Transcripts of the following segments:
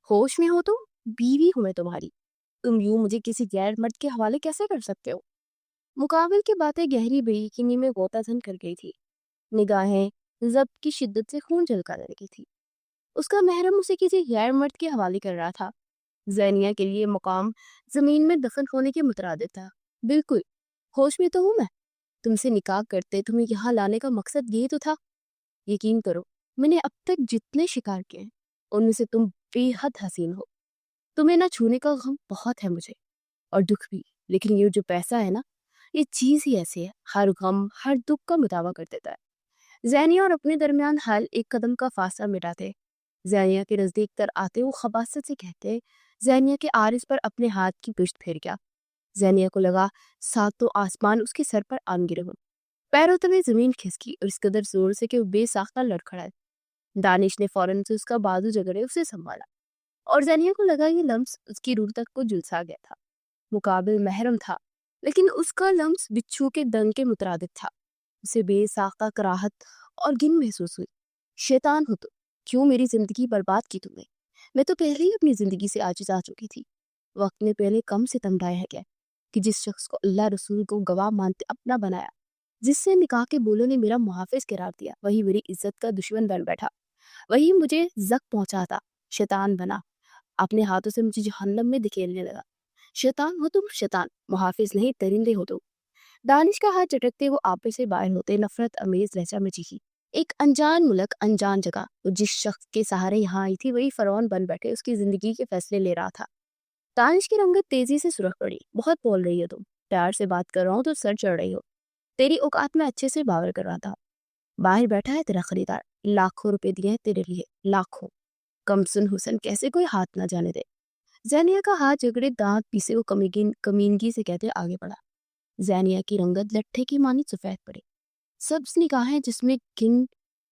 ہوش میں ہو تو بیوی ہوں میں تمہاری، تم یوں مجھے کسی غیر مرد کے حوالے کیسے کر سکتے ہو؟ مقابل کی باتیں گہری بے یقینی میں غوطہ زن کر گئی تھی، نگاہیں ضبط کی شدت سے خون جھلکا لگی تھی۔ اس کا محرم اسے کسی غیر مرد کے حوالے کر رہا تھا۔ زینیہ کے لیے مقام زمین میں دفن ہونے کے مترادف تھا۔ بالکل، ہوش میں تو ہوں میں۔ تم سے نکاح کرتے تمہیں یہاں لانے کا مقصد یہ تو تھا۔ یقین کرو، میں نے اب تک جتنے شکار کیے ہیں ان میں سے تم بے حد حسین ہو۔ تمہیں نہ چھونے کا غم بہت ہے مجھے، اور دکھ بھی، لیکن یہ جو پیسہ ہے نا، یہ چیز ہی ایسی ہے، ہر غم ہر دکھ کا مداوع کر دیتا ہے۔ زینیہ اور اپنے درمیان حل ایک قدم کا فاصلہ مٹاتے، زینیہ کے نزدیک تر آتے وہ خباثت سے کہتے، زینیہ کے عارض پر اپنے ہاتھ کی پشت پھیر گیا۔ زینیہ کو لگا ساتوں آسمان اس کے سر پر آن گرے ہوں۔ پیروں تلے زمین کھسکی اور اس قدر زور سے کہ وہ بے ساختہ لڑکھڑائے۔ دانش نے فوراً سے اس کا بازو جگڑے اسے سنبھالا، اور زینیہ کو لگا یہ لمس اس کی روح تک کو جلسا گیا تھا۔ مقابل محرم تھا، لیکن اس کا لمس بچھو کے دنگ کے مترادف تھا۔ اسے بے ساختہ کراہت اور گن محسوس ہوئی۔ شیطان ہو تو، کیوں میری زندگی برباد کی تم نے؟ میں تو پہلے ہی اپنی زندگی سے عاجز آ چکی تھی۔ وقت نے پہلے کم ستم ڈھائے ہے کیا کہ جس شخص کو اللہ رسول کو گواہ مانتے اپنا بنایا، جس سے نکاح کے بولوں نے میرا محافظ قرار دیا، وہی میری عزت کا دشمن بن بیٹھا، وہی مجھے زخم پہنچاتا، شیطان بنا، اپنے ہاتھوں سے مجھے جہنم میں دھکیلنے لگا۔ شیطان ہو تم، شیطان، محافظ نہیں درندے ہو تم۔ دانش کا ہاتھ جھٹکتے وہ آپے سے باہر ہوتے نفرت امیز لہجہ میں چیخی، ایک انجان ملک، انجان جگہ، وہ جس شخص کے سہارے یہاں آئی تھی وہی فرعون بن بیٹھے اس کی زندگی کے فیصلے لے رہا تھا۔ دانش کی رنگت تیزی سے سرخ پڑی۔ بہت بول رہی ہو تم، پیار سے بات کر رہا ہوں تو سر چڑھ رہی ہو۔ تیری اوقات میں اچھے سے باور کر رہا تھا۔ باہر بیٹھا ہے تیرا خریدار، لاکھوں روپے دیے ہیں تیرے لیے، لاکھوں۔ کمسن حسن کیسے کوئی ہاتھ نہ جانے دے۔ زینیہ کا ہاتھ جگڑے دانت پیسے وہ کمینگی سے کہتے آگے بڑھا۔ زینیہ کی رنگت لٹھے کی مانی سفید پڑی، سبز نگاہیں جس میں گن،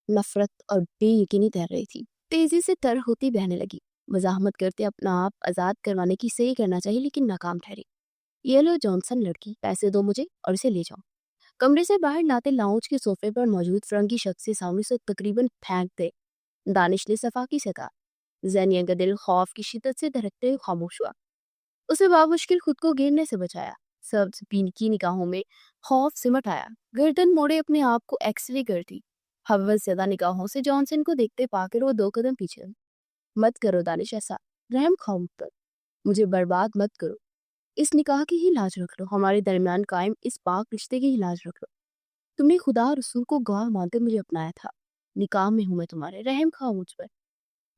نفرت اور بے یقینی تیر رہی تھی، تیزی سے تر ہوتی بہنے لگی۔ مزاحمت کرتے اپنا آپ آزاد کروانے کی صحیح کرنا چاہیے لیکن ناکام ٹھہری۔ یہ لو جانسن لڑکی، پیسے دو مجھے اور اسے لے جاؤ۔ کمرے سے باہر لاتے لاؤنج کے صوفے پر موجود فرنگی شخص سے سامنے سے تقریباً پھینک دے۔ دانش نے صفاقی سے کہا۔ زینیہ کا دل خوف کی شدت سے دھڑکتے ہوئے خاموش ہوا۔ اسے بامشکل خود کو گرنے سے بچایا۔ سبز پینکی نگاہوں میں خوف سمٹ آیا، گردن موڑے اپنے آپ کو ایکس رے کرتی، حوث زدہ نگاہوں سے جانسن کو دیکھتے پا کر وہ 2 قدم پیچھے ہوئی۔ مت کرو دانش ایسا، رحم کھاؤ مجھ پر، مجھے برباد مت کرو۔ اس نکاح کی ہی لاج رکھ لو، ہمارے درمیان قائم اس پاک رشتے کی ہی لاج رکھ لو۔ تم نے خدا اور رسول کو گواہ مانتے مجھے اپنایا تھا، نکاح میں ہوں میں تمہارے، رحم کھاؤ مجھ پر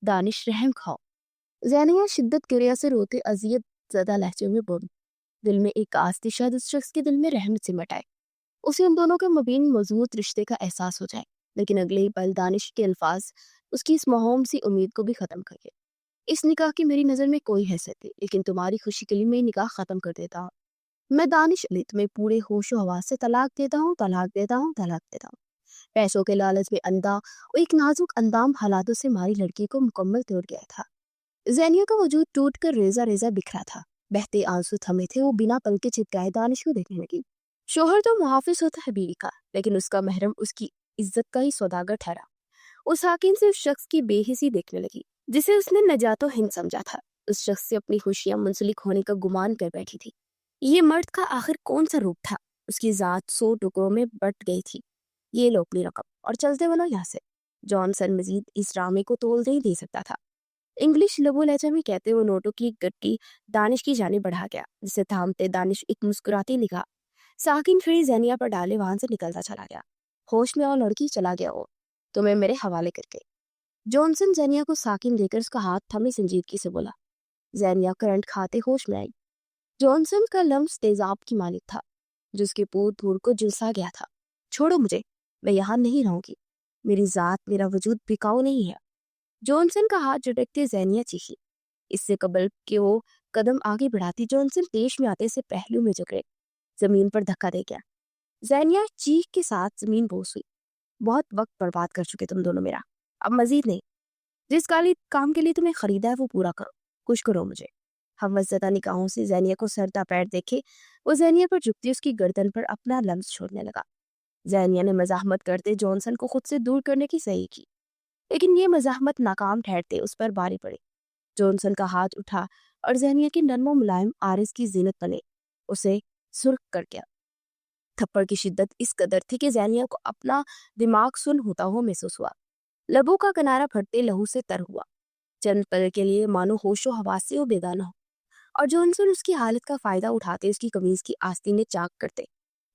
دانش، رحم کھاؤ۔ زینیہ شدت کریا سے روتے اذیت زدہ لہجے میں بولی، دل میں ایک آستی شاید اس شخص کے دل میں رحمت سمٹ آئے، اسے ان دونوں کے مبین مضبوط رشتے کا احساس ہو جائے۔ لیکن اگلے ہی پل دانش کے الفاظ اس کی اس مہوم سی امید کو بھی ختم کر گئے۔ اس نکاح کی میری نظر میں کوئی حیثیت تھی، لیکن تمہاری خوشی کے لیے میں نکاح ختم کر دیتا ہوں۔ میں دانش علی تمہیں پورے ہوش و حواس سے طلاق دیتا ہوں، طلاق دیتا ہوں، طلاق دیتا ہوں۔ پیسوں کے لالچ میں اندھا اور ایک نازک اندام حالاتوں سے ماری لڑکی کو مکمل توڑ گیا تھا۔ زینیہ کا وجود ٹوٹ کر ریزہ ریزہ بکھرا تھا، بہتے آنسو تھمے تھے، وہ بنا پلکے چپکائے دانش کو دیکھنے لگی۔ شوہر تو محافظ ہوتا ہے بیوی کا، لیکن اس کا محرم اس کی عزت کا ہی سوداگر ٹھہرا۔ اس حاکم سے اس شخص کی بے حسی دیکھنے لگی جسے اس نے نجات و ہند سمجھا تھا، اس شخص سے اپنی خوشیاں منسلک ہونے کا گمان کر بیٹھی تھی۔ یہ مرد کا آخر کون سا روپ تھا؟ اس کی ذات 100 ٹکڑوں میں بٹ گئی تھی۔ یہ لو اپنی رقم اور چلتے بنو یہاں سے۔ جانسن مزید اس ڈرامے کو تول نہیں دے سکتا تھا۔ انگلش لبو لہجہ میں کہتے وہ نوٹوں کی گٹی دانش کی جانب بڑھا گیا، جسے تھامتے دانش ایک مسکراتی نگاہ ساکن کھڑی زینیہ پر ڈالے وہاں سے نکلتا چلا گیا۔ ہوش میں اور لڑکی چلا گیا وہ، تمہیں میرے حوالے کر کے۔ جانسن زینیہ کو ساکن دے کر اس کا ہاتھ تھمے سنجیدگی سے بولا۔ زینیہ کرنٹ کھاتے ہوش میں آئی۔ جانسن کا لمس تیزاب کی مانند تھا جو اس کے پور دھور کو جلسا گیا تھا۔ چھوڑو مجھے، میں یہاں نہیں رہوں گی، میری ذات میرا وجود بکاؤ نہیں ہے۔ جانسن کا ہاتھ جھٹکتے زینیہ چیخی۔ اس سے قبل کہ وہ قدم آگے بڑھاتی جانسن پیش میں آتے سے پہلو میں جھکڑے زمین پر دھکا دے گیا۔ زینیہ چیخ کے ساتھ زمین بوس ہوئی۔ بہت وقت برباد کر چکے تم دونوں میرا، اب مزید نہیں۔ جس کام کے لیے تمہیں خریدا ہے وہ پورا کرو، خوش کرو مجھے۔ حوث زدہ نگاہوں سے زینیہ کو سرتا پیر دیکھے وہ زینیہ پر جھکتی اس کی گردن پر اپنا لمس چھوڑنے لگا۔ زینیہ نے مزاحمت کرتے جانسن کو خود سے دور کرنے کی صحیح کی، لیکن یہ مزاحمت ناکام ٹھہرتے اس پر باری پڑی۔ जॉनसन का हाथ उठा और ज़ेनिया के नर्म और मुलायम आरिस की जीनत बने उसे सुर्ख कर गया। थप्पड़ की शिद्दत इस कदर थी कि ज़ेनिया को अपना दिमाग सुन्न होता हुआ महसूस हुआ। लबों का किनारा फटते लहू से तर हुआ। चंद पल के लिए मानो होशो हवास से वो बेगाना हो, और जॉनसन उसकी हालत का फायदा उठाते उसकी कमीज की आस्तीन में चाक करते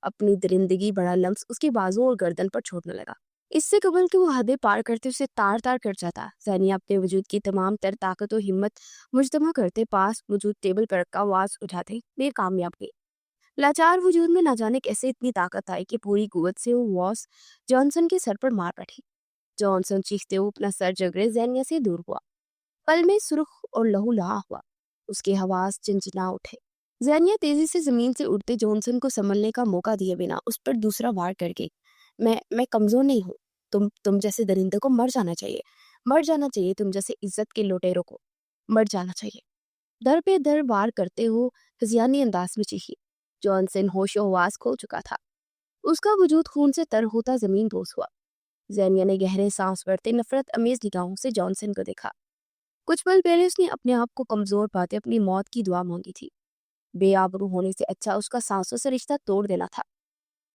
अपनी दरिंदगी बड़ा लम्स उसके बाजू और गर्दन पर छोड़ने लगा। इससे कबल कि वो हदें पार करते उसे तार तार कर जाता, ज़ेनिया अपने वजूद की तमाम तर ताकत और हिम्मत मुजतमा करते पास मौजूद टेबल पर रखा आवाज उठाते बेकामयाब गई। लाचार वजूद में न जाने कैसे इतनी ताकत आई कि पूरी कुवत से वो वॉस जॉनसन के सर पर मार बैठी। जॉनसन चीखते हुए अपना सर जगरे ज़ेनिया से दूर हुआ। पल में सुर्ख और लहूलुहान हुआ। उसके हवास चिंचिना उठे। ज़ेनिया तेजी से जमीन से उठते जॉनसन को संभलने का मौका दिए बिना उस पर दूसरा वार कर गई। मैं कमजोर नहीं हूँ। तुम जैसे दरिंदे को मर जाना चाहिए। मर जाना चाहिए तुम जैसे इज्जत के लुटेरों को। मर जाना चाहिए। दर पे दर वार करते हो हजियानी अंदाज में चीखी। जॉनसन होशो हवास खो चुका था। उसका वजूद खून से तर होता जमीन बोस हुआ। ज़ेनिया ने गहरे सांस भरते नफरत अमेज निगाहों से जॉनसन को देखा। कुछ पल पहले उसने अपने आप को कमजोर पाते अपनी मौत की दुआ मांगी थी। बेआबरू होने से अच्छा उसका सांसों से रिश्ता तोड़ देना था।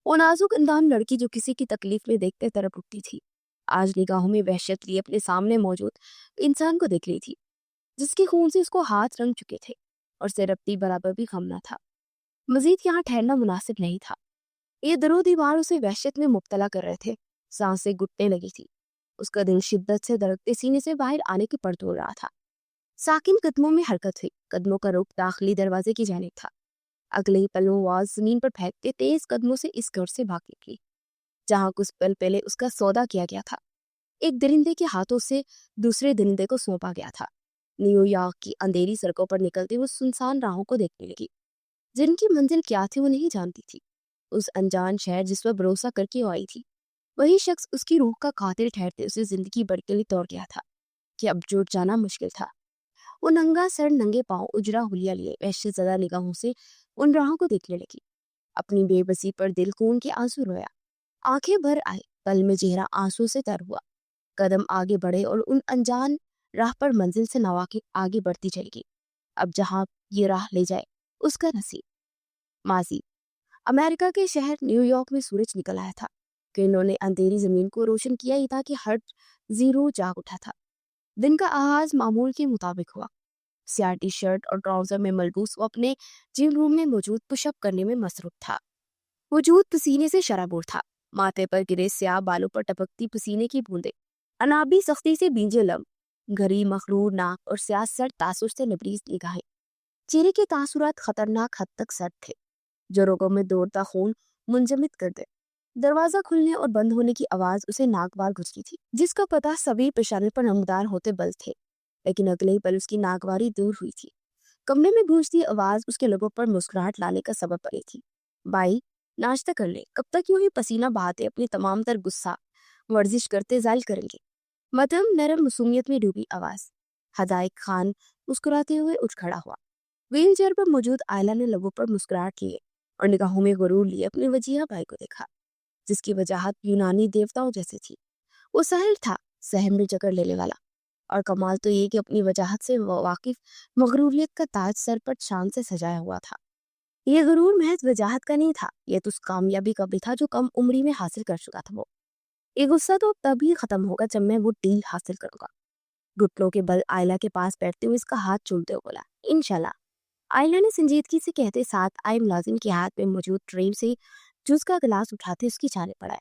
वो नाजुक अंदाम लड़की जो किसी की तकलीफ में देखते तरफ उठती थी, आज निगाहों में वहशत लिए अपने सामने मौजूद इंसान को देख रही थी, जिसके खून से उसको हाथ रंग चुके थे और से रब्ती बराबर भी गम न था। मजीद यहाँ ठहरना मुनासिब नहीं था। ये दरो दीवार उसे वहशत में मुब्तला कर रहे थे। सांसें घुटने लगी थी। उसका दिल शिद्दत से धड़कते सीने से बाहर आने की पर तोड़ रहा था। साकिन कदमों में हरकत हुई। कदमों का रुख दाखिली दरवाजे की जानिब था। अगले ही पल वो आवाज जमीन पर फेंकते तेज कदमों से इस घर से भाग निकली जहां कुछ पल पहले उसका सौदा किया गया था। एक दरिंदे के हाथों से दूसरे दरिंदे को सौंपा गया था। न्यूयॉर्क की अंधेरी सड़कों पर निकलते हुए सुनसान राहों को देखने लगी। जिनकी मंजिल क्या थी वो नहीं जानती थी। उस अनजान शहर जिस पर भरोसा करके वो आई थी, वही शख्स उसकी रूह का कातिल ठहरते उसे जिंदगी भर के लिए तोड़ गया था कि अब जुट जाना मुश्किल था। वो नंगा सर नंगे पांव उजरा हुलिया लिए वहशत ज़दा निगाहों से उन राहों को देखने लगी। अपनी बेबसी पर दिल खून के आंसू रोया। आंखें भर आए। पल में चेहरा आंसू से तर हुआ। कदम आगे बढ़े और उन अनजान राह पर मंजिल से नवा के आगे बढ़ती चलेगी। अब जहां ये राह ले जाए उसका नसीब। माजी अमेरिका के शहर न्यूयॉर्क में सूरज निकल आया था कि इन्होंने अंधेरी जमीन को रोशन किया ही था कि हर जीरो जाग उठा था। दिन का आगाज मामूल के मुताबिक हुआ। स्याह टी शर्ट और ट्राउजर में मलबूस वो अपने जिम रूम में मौजूद पुशअप करने में मसरूफ था। वजूद पसीने से शराबोर था। माथे पर गिरे स्याह बालों पर टपकती पसीने की बूंदें अनाबी सख्ती से बींजे लब, घरी मखरूर नाक और स्याह सर तासुर से लबरीज निगाहें। चेहरे के तासुरात खतरनाक हद तक सर्द थे जो रोगों में दौड़ता खून मुंजमद कर दे। दरवाजा खुलने और बंद होने की आवाज उसे नागवार गुजरी थी, जिसका पता सभी पेशाने पर नमदार होते बल थे। लेकिन अगले ही पल उसकी नागवारी दूर हुई थी। कमरे में गूंजती आवाज उसके लबों पर मुस्कुराहट लाने का सबब बनी थी। बाई, नाश्ता कर ले। कब तक यूं ही पसीना बहाते अपनी तमाम तर गुस्सा वर्जिश करते जायल करेंगे। मध्यम नरम मासूमियत में डूबी आवाज। हदायक खान मुस्कुराते हुए उठ खड़ा हुआ। व्हील चेयर पर मौजूद आयला ने लबों पर मुस्कुराहट लिए और निगाहों में गुरूर लिए अपने वजीहा भाई को देखा, जिसकी वजाहत यूनानी देवताओं जैसे थी। वो साहिल था, सहम में जकड़ लेने वाला। और कमाल तो ये कि अपनी वजाहत से वाकिफ मगरूरियत का ताज सर पर शान से सजाया हुआ था। ये गुरूर महज वजाहत का नहीं था, ये तो उस कामयाबी का भी था जो कम उम्री में हासिल कर चुका था वो। ये गुस्सा तो तभी खत्म होगा जब मैं वो डील हासिल करूंगा। घुटनों के बल आयला के पास बैठते हुए इसका हाथ चूमते हुए बोला, इंशाल्लाह। आयला ने संजीदगी से कहते साथ आए मुलाजिम के हाथ में मौजूद ट्रे से जूस का गिलास उठाते उसकी जाने पड़ा।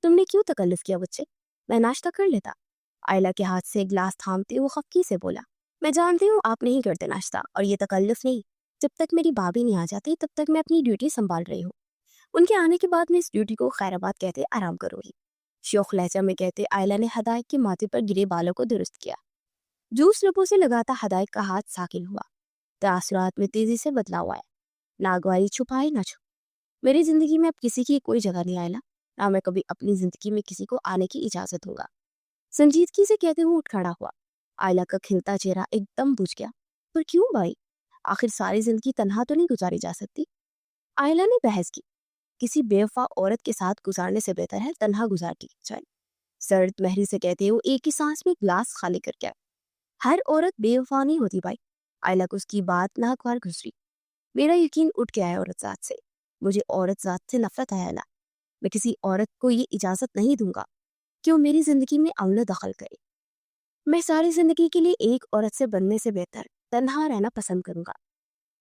तुमने क्यों तकल्लुफ किया बच्चे? मैं नाश्ता कर लेता। आयला के हाथ से गिलास थामते वो खफकी से बोला, मैं जानती हूँ आप नहीं करते नाश्ता, और ये तकल्लुफ नहीं। जब तक मेरी भाभी नहीं आ जाती तब तक मैं अपनी ड्यूटी संभाल रही हूँ। उनके आने के बाद मैं इस ड्यूटी को खैराबाद कहते आराम करूंगी। शौक लहजा में कहते आयला ने हदायत के माथे पर गिरे बालों को दुरुस्त किया। जूस लबों से लगाता हदायत का हाथ साकिन हुआ। तासुरात में तेजी से बदलाव आया। नागवारी छुपाई ना छुप। मेरी जिंदगी में अब किसी की कोई जगह नहीं आयला, ना मैं कभी अपनी जिंदगी में किसी को आने की इजाजत दूंगा। संजीदगी से कहते हुए उठ खड़ा हुआ। आयला का खिलता चेहरा एकदम बुझ गया। पर क्यों भाई? आखिर सारी जिंदगी तन्हा तो नहीं गुजारी जा सकती। आयला ने बहस की, किसी बेवफा औरत के साथ गुजारने से बेहतर है तन्हा गुजारती जाए। सर्द महरी से कहते हुए एक ही सांस में गिलास खाली करके हर औरत बेवफा नहीं होती भाई। आयला को उसकी बात नागवार गुजरी। मेरा यकीन उठ गया है औरत जात से। मुझे औरत जात से नफरत है आयला। मैं किसी औरत को ये इजाजत नहीं दूंगा कि वो मेरी जिंदगी में अमल दखल करे। मैं सारी जिंदगी के लिए एक औरत से बनने से बेहतर तन्हा रहना पसंद करूंगा।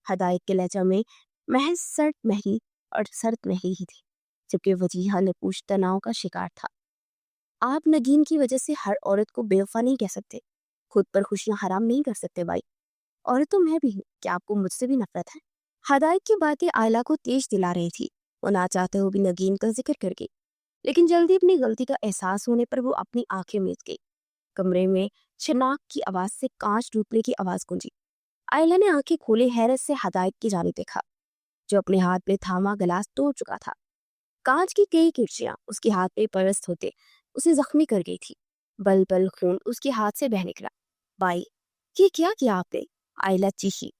हदायत के लहजा में महज सर्द महरी और सर्द महरी ही थी, जबकि वजीहा नपूश तनाव का शिकार था। आप नगीन की वजह से हर औरत को बेवफा नहीं कह सकते, खुद पर खुशियां हराम नहीं कर सकते भाई। औरत तो मैं भी हूँ, क्या आपको मुझसे भी नफरत है? हदायत की बातें आयला को तेज दिला रही थी। वो ना चाहते हुए भी नगीन का जिक्र कर गई, लेकिन जल्दी अपनी गलती का एहसास होने पर वो अपनी आंखें मीच गई। कमरे में शनाक की आवाज से कांच टूटने की आवाज गूंजी। आयला ने आंखें खोले हैरत से हदायत की जानिब देखा, जो अपने हाथ में थामा गिलास तोड़ चुका था। कांच की कई किरचियां उसके हाथ में परस्त होते उसे जख्मी कर गई थी। बल बल खून उसके हाथ से बह निकला। भाई, ये क्या किया आपने? आयला चीखी।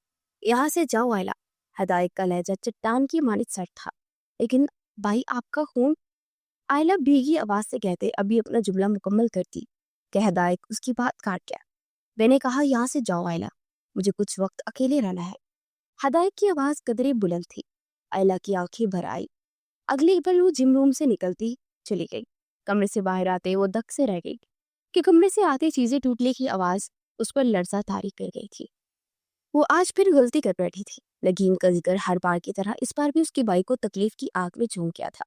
यहाँ से जाओ आयला। हदायत का लहजा चट्टान की मानित सर था। लेकिन भाई, आपका खून। आयला भीगी आवाज से कहते अभी अपना जुमला मुकम्मल करती कि हदायत उसकी बात काट गया। मैंने कहा यहाँ से जाओ आयला, मुझे कुछ वक्त अकेले रहना है। हदायत की आवाज कदरे बुलंद थी। आयला की आंखें भर आई। अगली पल वो जिम रूम से निकलती चली गई। कमरे से बाहर आते वो दक से रह गई कि कमरे से आती चीजें टूटने की आवाज उस पर लर्जा तारी कर गई थी। वो आज फिर गलती कर बैठी थी। लगीन का जिक्र हर बार की तरह इस बार भी उसकी बाई को तकलीफ की आग में झोंक गया था।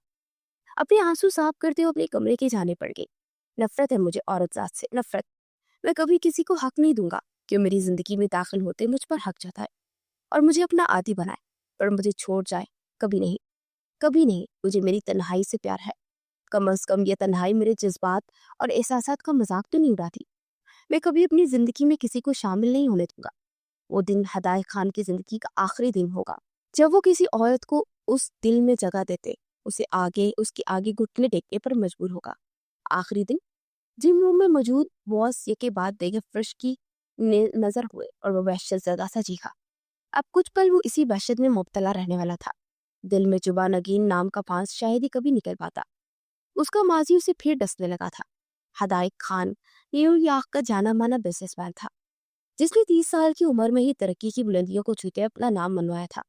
अपने आंसू साफ करते हुए अपने कमरे के जाने पड़ गई। नफरत है मुझे औरत जात से, नफरत। मैं कभी किसी को हक नहीं दूंगा कि वो मेरी जिंदगी में दाखिल होते मुझ पर हक जताए और मुझे अपना आदी बनाए, पर मुझे छोड़ जाए। कभी नहीं, कभी नहीं। मुझे मेरी तन्हाई से प्यार है। कम अज कम ये तन्हाई मेरे जज्बात और एहसासात का मजाक तो नहीं उड़ाती। मैं कभी अपनी जिंदगी में किसी को शामिल नहीं होने दूंगा। वो दिन हदायत खान की जिंदगी का आखिरी दिन होगा, जब वो किसी औरत को उस दिल में जगह देते उसके आगे घुटने टेकने पर मजबूर होगा। आखिरी दिन। जिम रूम में मौजूद बॉस के बाद देखे फर्श की नजर हुए और वो वहशत ज़्यादा सा चीखा। अब कुछ पल वो इसी वहशत में मुब्तला रहने वाला था। दिल में चुबा नगीन नाम का फांस शायद ही कभी निकल पाता। उसका माजी उसे फिर डसने लगा था। हदायत खान न्यूयॉर्क का जाना माना बिजनेसमैन था, जिसने 30 साल की उम्र में ही तरक्की की बुलंदियों को छूते अपना नाम मनवाया था।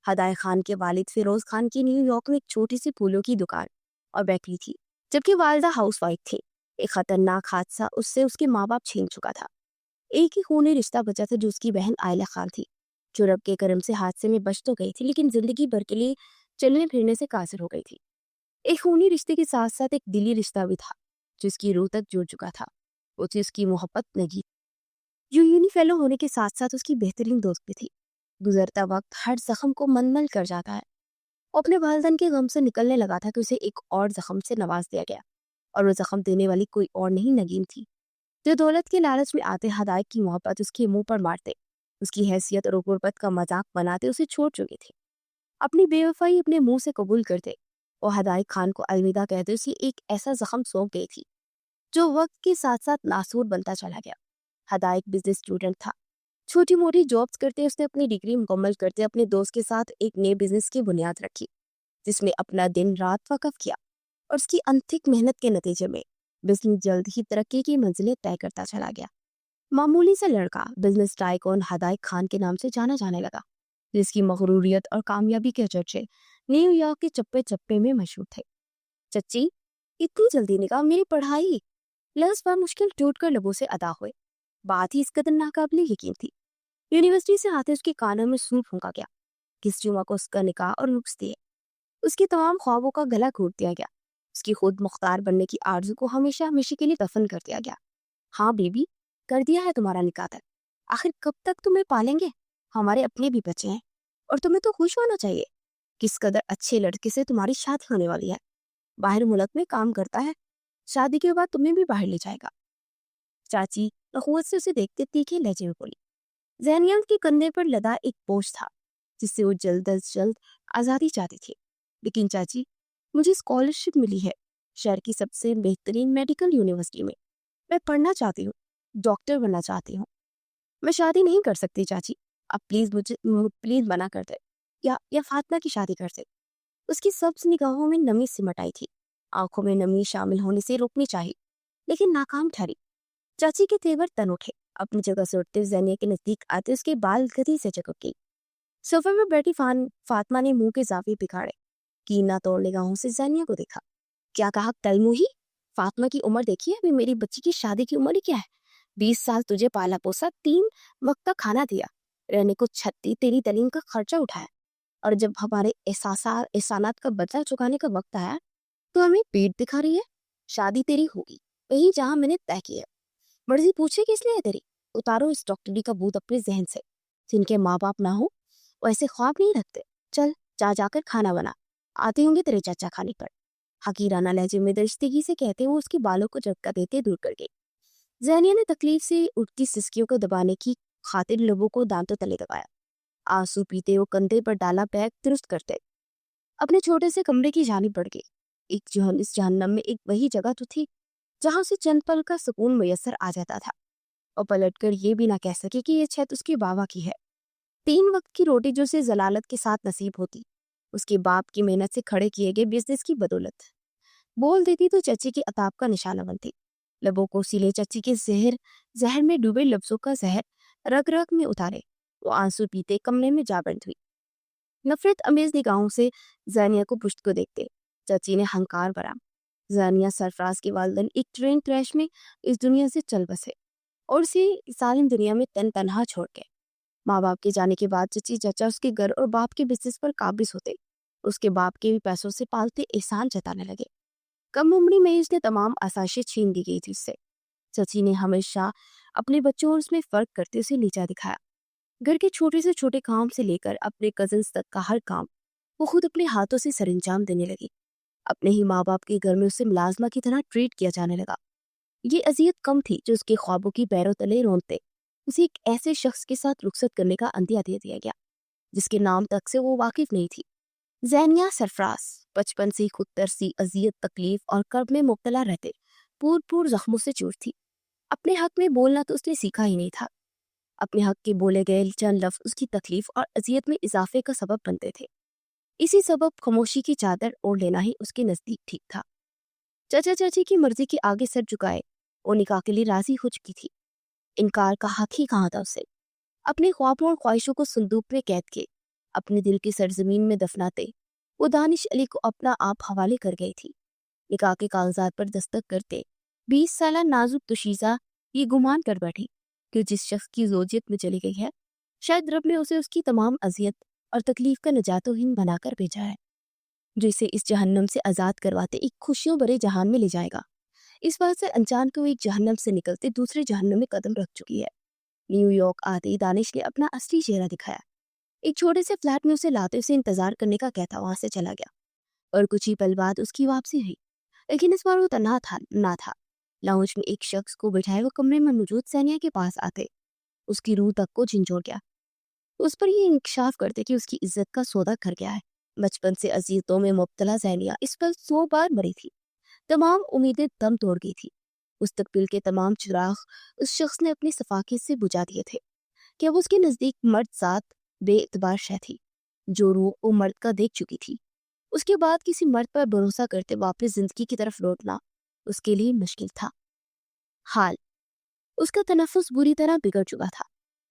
हदायत खान के वालिद फिरोज खान की न्यूयॉर्क में एक छोटी सी फूलों की दुकान और बेकरी थी, जबकि वालिदा हाउसवाइफ थी। एक खतरनाक हादसा उससे उसके माँ बाप छीन चुका था। एक ही खूनी रिश्ता बचा था, जो उसकी बहन आयला खान थी, जो रब के करम से हादसे में बच तो गई थी, लेकिन जिंदगी भर के लिए चलने फिरने से कासिर हो गई थी। एक खूनी रिश्ते के साथ साथ एक दिली रिश्ता भी था, जो उसकी रूह तक जुड़ चुका था। वो थी उसकी मोहब्बत नगी, जो यूनी फेलो होने के साथ साथ उसकी बेहतरीन दोस्त भी थी। गुजरता वक्त हर जख्म को मनमल कर जाता है। वो अपने वालिदैन के गम से निकलने लगा था कि उसे एक और जख्म से नवाज दिया गया, और वो जख्म देने वाली कोई और नहीं, नगीन थी, जो दौलत के लालच में आते हदायत की मोहब्बत उसके मुंह पर मारते, उसकी हैसियत और गुर्बत का मजाक बनाते उसे छोड़ चुकी थी। अपनी बेवफाई अपने मुंह से कबूल करते और हदायत खान को अलविदा कहते उसे एक ऐसा जख्म सौंप गई थी, जो वक्त के साथ साथ नासूर बनता चला गया। हदायत बिजनेस स्टूडेंट था। छोटी मोटी जॉब्स करते उसने अपनी डिग्री मुकम्मल करते अपने दोस्त के साथ एक नए बिजनेस की बुनियाद रखी, जिसमें अपना दिन रात वक़्फ किया, और उसकी अनथिक मेहनत के नतीजे में बिजनेस जल्द ही तरक्की की मंजिलें तय करता चला गया। मामूली सा लड़का बिजनेस टाइकून हदायत खान के नाम से जाना जाने लगा, जिसकी मगरूरियत और कामयाबी के चर्चे न्यूयॉर्क के चप्पे चप्पे में मशहूर थे। चच्ची, इतनी जल्दी निकाह, मेरी पढ़ाई। लफ्ज़ मुश्किल टूट कर लबों से अदा हुए। बात ही इस कदर नाकाबिले यकीन थी। यूनिवर्सिटी से आते उसके कानों में सूर फूंका गया। किस जुमा को उसका निकाह और रुख्स दिए। उसके तमाम ख्वाबों का गला घोट दिया गया। उसकी खुद मुख्तार बनने की आरज़ू को हमेशा हमेशा के लिए दफन कर दिया गया। हाँ बेबी, कर दिया है तुम्हारा निकाह तक। आखिर कब तक तुम्हें पालेंगे? हमारे अपने भी बच्चे हैं, और तुम्हें तो खुश होना चाहिए। किस कदर अच्छे लड़के से तुम्हारी शादी होने वाली है। बाहर मुल्क में काम करता है, शादी के बाद तुम्हें भी बाहर ले जाएगा। चाची अखुवत से उसे देखते तीखे लहजे में बोली। जैनिया के कंधे पर लदा एक बोझ था, जिससे वो जल्द अज जल्द आज़ादी चाहती थी। लेकिन चाची, मुझे स्कॉलरशिप मिली है शहर की सबसे बेहतरीन मेडिकल यूनिवर्सिटी में। मैं पढ़ना चाहती हूँ, डॉक्टर बनना चाहती हूँ। मैं शादी नहीं कर सकती चाची, आप प्लीज मुझे प्लीज मना कर दे, या फातिमा की शादी कर दे। उसकी सब्ज निगाहों में नमी सिमट आई थी। आंखों में नमी शामिल होने से रोकनी चाहिए, लेकिन नाकाम ठहरी। चाची के तेवर तन उठे। अपनी जगह से उठते ज़ैनिया के नज़दीक आते उसके बाल गति से चकक गई। सोफे पर बैठी फातिमा ने मुंह के ज़ावी बिगाड़े, कीना तोड़ निगाहों से ज़ैनिया को देखा। क्या कहा कलमुही? फातिमा की उम्र देखी है, अभी मेरी बच्ची की शादी की उम्र ही क्या है? 20 साल तुझे पाला पोसा, 3 वक्त का खाना दिया, रहने को छत दी, तेरी तालीम का खर्चा उठाया, और जब हमारे एहसानात का बदला चुकाने का वक्त आया तो हमें पीठ दिखा रही है। शादी तेरी होगी वही जहां मैंने तय किया। मर्जी पूछे किस लिए है तेरी? उतारो इस डॉक्टरी का भूत अपने जहन से। जिनके माँ बाप ना हो वो ऐसे ख्वाब नहीं रखते। चल जा जाकर खाना बना, आते होंगे तेरे चाचा खाने पर। हकीराना लहजे में दरिश्तगी से कहते वो उसके बालों को झटका देते दूर कर गई। ज़ैनिया ने तकलीफ से उठती सिसकियों को दबाने की खातिर लोगों को दांतों तले दबाया। आंसू पीते वो कंधे पर डाला बैग दुरुस्त करते अपने छोटे से कमरे की जानिब बढ़ गई। इस जहन्नम में एक वही जगह तो थी जहां उसे चंद पल का सुकून मुयस्सर आ जाता था, और पलटकर ये भी ना कह सके कि ये छत उसके बाबा की है। 3 वक्त की रोटी जो उसे जलालत के साथ नसीब होती, उसके बाप की मेहनत से खड़े किए गए बिजनेस की बदौलत। बोल देती तो चची की अताब का निशाना बनती। लबों को सिले चची के जहर में डूबे लफ्जों का जहर रग रग में उतारे वो आंसू पीते कमरे में जा बंद हुई। नफरत अमेज निगाहों से ज़ानिया को पुश्त को देखते चची ने हंकार भरा। ज़ानिया सरफराज के वालिदैन एक ट्रेन क्रैश में इस दुनिया से चल बसे और उसे सालिम दुनिया में तनहा छोड़ गए। माँ बाप के जाने के बाद चची चचा उसके घर और बाप के बिजनेस पर काबिज होते, उसके बाप के भी पैसों से पालते एहसान जताने लगे। कम उम्री में उसने तमाम आसाइशें छीन दी गई थी उससे। चची ने हमेशा अपने बच्चों और उसमें फर्क करते उसे नीचा दिखाया। घर के छोटे से छोटे काम से लेकर अपने कजिन्स तक का हर काम वो खुद अपने हाथों से सरंजाम देने लगी। अपने ही माँ बाप के घर में उसे मुलाजमा की तरह ट्रीट किया जाने लगा। ये अजियत कम थी जो उसके ख्वाबों की पैरों तले रोंदते उसे एक ऐसे शख्स के साथ रुखसत करने का अंदिया दे दिया गया जिसके नाम तक से वो वाकिफ नहीं थी। ज़ैनिया सरफराज बचपन से ही खुद तरसी अजियत तकलीफ और कर्ब में मुब्तला रहते पूर जख्मों से चूर थी। अपने हक में बोलना तो उसने सीखा ही नहीं था। अपने हक के बोले गए चंद लफ्ज उसकी तकलीफ और अजियत में इजाफे का सबब बनते थे। इसी सबब खामोशी की चादर ओढ़ लेना ही उसके नजदीक ठीक था। चाचा चाची की मर्जी के आगे सर झुकाए वो निकाह के लिए राजी हो चुकी थी। इनकार का हक ही कहाँ था उसे। अपने ख्वाबों और ख्वाहिशों को संदूक में कैद के अपने दिल की सरजमीन में दफनाते वो दानिश अली को अपना आप हवाले कर गई थी। निकाह के कागजात पर दस्तक करते 20 साला नाजुक तुशीजा ये गुमान कर बैठी कि जिस शख्स की जोजियत में चली गई है शायद रब ने उसे उसकी तमाम अजियत और तकलीफ का नजातोहीन बनाकर भेजा है, जो इसे इस जहन्नम से आज़ाद करवाते एक खुशियों भरे जहान में ले जाएगा। इस बात से अनजान को एक जहन्नम से निकलते दूसरे जहन्नम में कदम रख चुकी है। न्यूयॉर्क आते ही दानिश ने अपना असली चेहरा दिखाया। एक छोटे से फ्लैट में उसे लाते उसे इंतजार करने का कहता वहां से चला गया, और कुछ ही पल बाद उसकी वापसी हुई। लेकिन इस बार वो तन्हा था। लाउंज में एक शख्स को बिठाए वो कमरे में मौजूद ज़ैनिया के पास आते उसकी रूह तक को झंझोड़ गया। उस पर ये इंकशाफ करते कि उसकी इज्जत का सौदा कर गया है। बचपन से अजीतों में मुब्तला ज़ैनिया इस पर 100 बार मरी थी। तमाम उम्मीदें दम तोड़ गई थी। मुस्तकबिल के तमाम चिराग उस शख्स ने अपनी सफाकियत से बुझा दिए थे कि अब उसके नजदीक मर्द जात बेएतबार शय थी जो रूह वो मर्द का देख चुकी थी। उसके बाद किसी मर्द पर भरोसा करते वापस जिंदगी की तरफ लौटना उसके लिए मुश्किल था। हाल उसका तनफ्फुस बुरी तरह बिगड़ चुका था।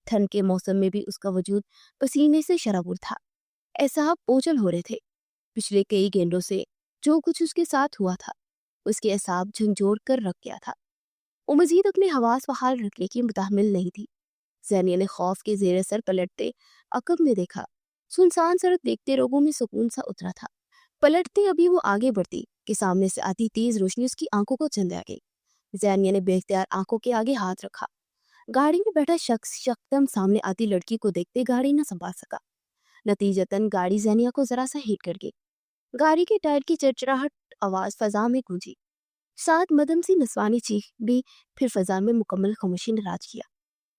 ठंड के मौसम में भी उसका वजूद पसीने से शराबुर था। एहसाब बोझल हो रहे थे। पिछले कई गेंदों से जो कुछ उसके साथ हुआ था उसके एहसाब झंझोड़ कर रख गया था। वो मजीद अपने हवास बहाल रखने की मुताहमिल नहीं थी। ज़ैनिया ने खौफ के जेर सर पलटते अकब में देखा। सुनसान सड़क देखते लोगों में सुकून सा उतरा था। पलटते अभी वो आगे बढ़ती कि सामने से आती तेज रोशनी उसकी आंखों को चंदा गई। ज़ैनिया ने बेख्तियार आंखों के आगे हाथ रखा। गाड़ी में बैठा शख्स यकदम सामने आती लड़की को देखते गाड़ी न संभाल सका। नतीजतन गाड़ी ज़ैनिया को जरा सा हिट कर गई। गाड़ी के टायर की चरचराहट आवाज फजा में गूंजी। साथ मदम सी नस्वानी चीख भी। फिर फजा में मुकम्मल खामोशी ने राज किया।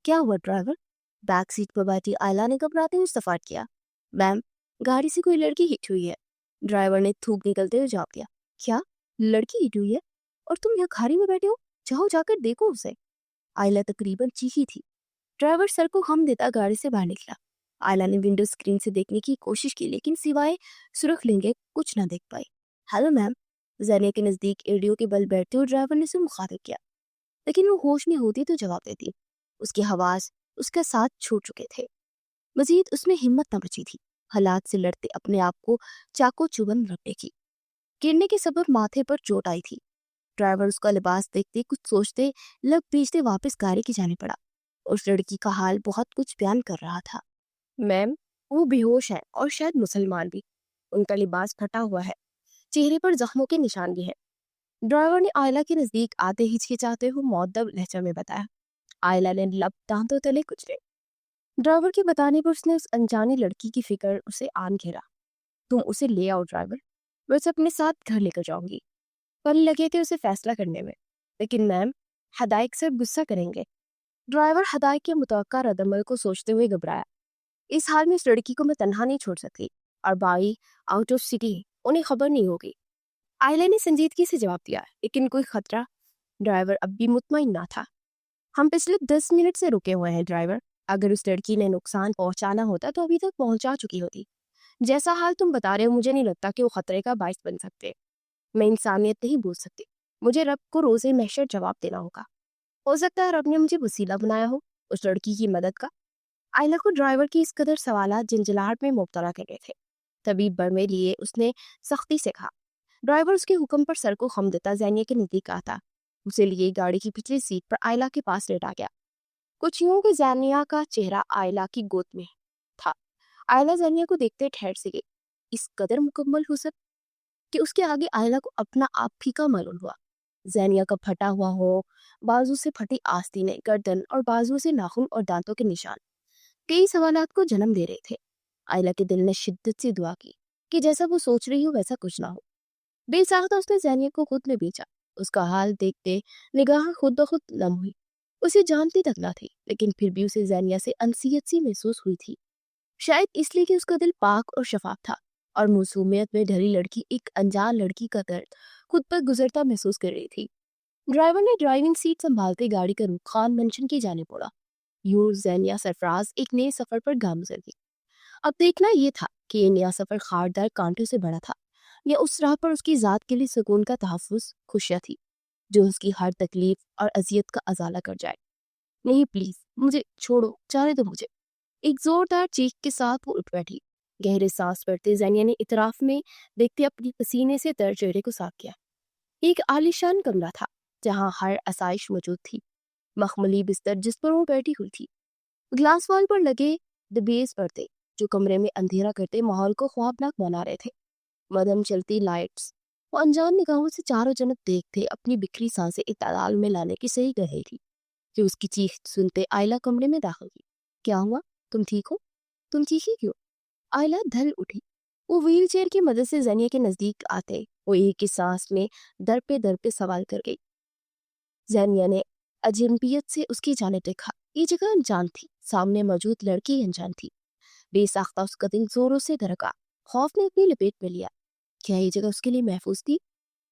क्या हुआ ड्राइवर? बैक सीट पर बैठी आयला ने घबराते हुए सफाट किया। मैम, गाड़ी से कोई लड़की हिट हुई है। ड्राइवर ने थूक निकलते हुए जवाब दिया। क्या? लड़की हिट हुई है? और तुम यहाँ खारी में बैठे हो? जाओ जाकर देखो उसे। आयला तकरीबन चीखी थी। ड्राइवर सर को हम देता गाड़ी से बाहर निकला। आयला ने विंडो स्क्रीन से देखने की कोशिश की लेकिन सिवाय सुरख लेंगे कुछ ना देख पाई। Hello ma'am. ज़ैनिया के नजदीक एडियो के बल बैठते हुए ड्राइवर ने उसे मुखातिब किया, लेकिन वो होश में होती तो जवाब देती। اس کے حواس اس کا ساتھ چھوڑ چکے تھے۔ مزید اس میں ہمت نہ بچی تھی حالات سے لڑتے اپنے آپ کو چاقو چبھن رکھنے کی۔ گرنے کے سبب ماتھے پر چوٹ آئی تھی۔ ڈرائیور اس کا لباس دیکھتے کچھ سوچتے لب بھیجتے واپس گاڑی کی جانے پڑا۔ اس لڑکی کا حال بہت کچھ بیان کر رہا تھا۔ میم، وہ بے ہوش ہے اور شاید مسلمان بھی۔ ان کا لباس پھٹا ہوا ہے، چہرے پر زخموں کے نشان بھی ہیں۔ ڈرائیور نے آئلہ کے نزدیک آتے ہچکچاتے ہوئے مؤدب لہجہ میں بتایا۔ آئلہ نے لب دانتوں تلے کچلے۔ ڈرائیور کے بتانے پر اس نے اس انجانی لڑکی کی فکر اسے آن گھیرا۔ تم اسے لے آؤ ڈرائیور، میں اسے اپنے ساتھ گھر لے کر جاؤں گی۔ پل لگے تھے اسے فیصلہ کرنے میں، لیکن میم ہدایق صاحب غصہ کریں گے۔ ڈرائیور ہدایق کے متوقع رد عمل کو سوچتے ہوئے گھبرایا۔ اس حال میں اس لڑکی کو میں تنہا نہیں چھوڑ سکتی، اور بائی آؤٹ آف سٹی، انہیں خبر نہیں ہوگی۔ آئلہ نے سنجیدگی سے جواب دیا، لیکن کوئی خطرہ؟ ڈرائیور اب بھی مطمئن نہ تھا۔ ہم پچھلے 10 منٹ سے رکے ہوئے ہیں ڈرائیور، اگر اس لڑکی نے نقصان پہنچانا ہوتا تو ابھی تک پہنچا چکی ہوتی۔ جیسا حال تم بتا رہے ہو مجھے نہیں لگتا کہ وہ خطرے کا باعث بن سکتے۔ میں انسانیت نہیں بول سکتی، مجھے رب کو روز محشر جواب دینا ہوگا۔ ہو سکتا ہے رب نے مجھے وسیلہ بنایا ہو اس لڑکی کی مدد کا۔ آئلہ کو ڈرائیور کی اس قدر سوالات جنجلاہٹ میں مبتلا کر گئے تھے۔ طبیب بڑھنے لیے اس نے سختی سے کہا۔ ڈرائیور اس کے حکم پر سر کو خم دیتا زینیا کے نزدیک آتا۔ اسے لیے گاڑی کی پچھلی سیٹ پر آئلہ کے پاس لیٹا گیا۔ کچھ یوں کہ زینیا کا چہرہ آئلہ کی گود میں تھا۔ آئلہ زینیا کو دیکھتے ٹھہر سے گئی۔ اس قدر مکمل حسن کہ اس کے آگے آئلہ کو اپنا آپ پھیکا معلوم ہوا۔ زینیا کا پھٹا ہوا ہو، بازو سے پھٹی آستینیں، گردن اور بازو سے ناخن اور دانتوں کے نشان کئی سوالات کو جنم دے رہے تھے۔ آئلہ کے دل نے شدت سے دعا کی کہ جیسا وہ سوچ رہی ہو ویسا کچھ نہ ہو۔ بے ساختہ اس نے زینیا کو خود میں بیچا۔ اس کا حال دیکھتے نگاہ خود بخود لم ہوئی۔ اسے جانتی تک نہ تھی، لیکن پھر بھی اسے زینیا سے انسیت سی محسوس ہوئی تھی۔ شاید اس لیے کہ اس کا دل پاک اور شفاف تھا، اور معصومیت میں ڈھلی لڑکی ایک انجان لڑکی کا درد خود پر گزرتا محسوس کر رہی تھی۔ ڈرائیور نے ڈرائیونگ سیٹ سنبھالتے گاڑی کا رخ خان منشن کی جانب موڑا۔ یوں زینیا سرفراز ایک نئے سفر پر گامزن تھی۔ اب دیکھنا یہ تھا کہ یہ نیا سفر خاردار کانٹوں سے بڑا تھا، یا اس راہ پر اس کی ذات کے لیے سکون کا تحفظ خوشیاں تھی جو اس کی ہر تکلیف اور اذیت کا ازالہ کر جائے۔ نہیں پلیز، مجھے چھوڑو، جانے دو مجھے۔ ایک زوردار چیخ کے ساتھ وہ اٹھ بیٹھی۔ گہرے سانس پڑتے زینیا نے اطراف میں دیکھتے اپنی پسینے سے تر چہرے کو صاف کیا۔ ایک عالیشان کمرہ تھا جہاں ہر آسائش موجود تھی۔ مخملی بستر جس پر وہ بیٹھی ہوئی تھی، گلاس وال پر لگے دبیز پردے جو کمرے میں اندھیرا کرتے ماحول کو خوابناک بنا رہے تھے، مدھم چلتی لائٹس۔ وہ انجان نگاہوں سے چاروں جانب دیکھتے اپنی بکھری سانسیں اعتدال میں لانے کی صحیح کر رہی تھی کہ اس کی چیخ سنتے آئلہ کمرے میں داخل ہوئی۔ کیا ہوا؟ تم ٹھیک ہو؟ تم چیخی کیوں؟ آئلہ دھل اٹھی۔ وہ ویل چیئر کی مدد سے زینیا کے نزدیک آتے وہ ایک ہی سانس میں در پہ سوال کر گئی۔ زینیا نے اجنبیت سے اس کی جانب دیکھا۔ یہ جگہ انجان تھی، سامنے موجود لڑکی انجان تھی۔ بے ساختہ اس کا دل زوروں سے دھڑکا۔ خوف نے اپنی لپیٹ میں لیا۔ کیا یہ جگہ اس کے لیے محفوظ تھی؟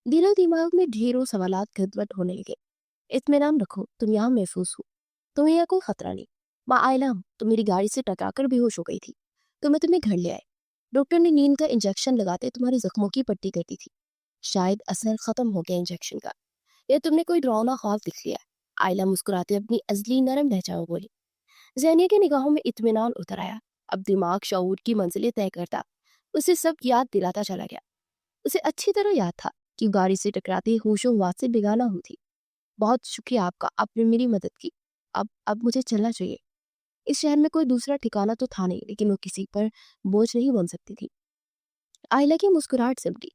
دل و دماغ میں ڈھیروں سوالات گھٹمٹ ہونے لگے۔ اطمینان رکھو، تم یہاں محفوظ ہو، تمہیں یہاں کوئی خطرہ نہیں۔ ماں آئلہ ہوں، تم میری گاڑی سے ٹکرا کر بے ہوش ہو گئی تھی تو میں تمہیں گھر لے آئے۔ ڈاکٹر نے نیند کا انجیکشن لگاتے تمہارے زخموں کی پٹی کر دی تھی۔ شاید اثر ختم ہو گیا انجیکشن کا، یا تم نے کوئی ڈراؤنا خواب دیکھ لیا۔ آئلہ مسکراتے اپنی ازلی نرم لہجہ میں بولی۔ زینیا کے نگاہوں میں اطمینان اتر آیا۔ اب دماغ شعور کی منزلیں طے کرتا اسے سب یاد دلاتا چلا گیا۔ اسے اچھی طرح یاد تھا کہ گاڑی سے ٹکراتی ہوش و حواس سے بیگانہ ہوئی تھی۔ بہت شکریہ آپ کا، آپ نے میری مدد کی۔ اب مجھے چلنا چاہیے۔ اس شہر میں کوئی دوسرا ٹھکانہ تو تھا نہیں، لیکن وہ کسی پر بوجھ نہیں بن سکتی تھی۔ آئلہ کی مسکراہٹ سمٹی۔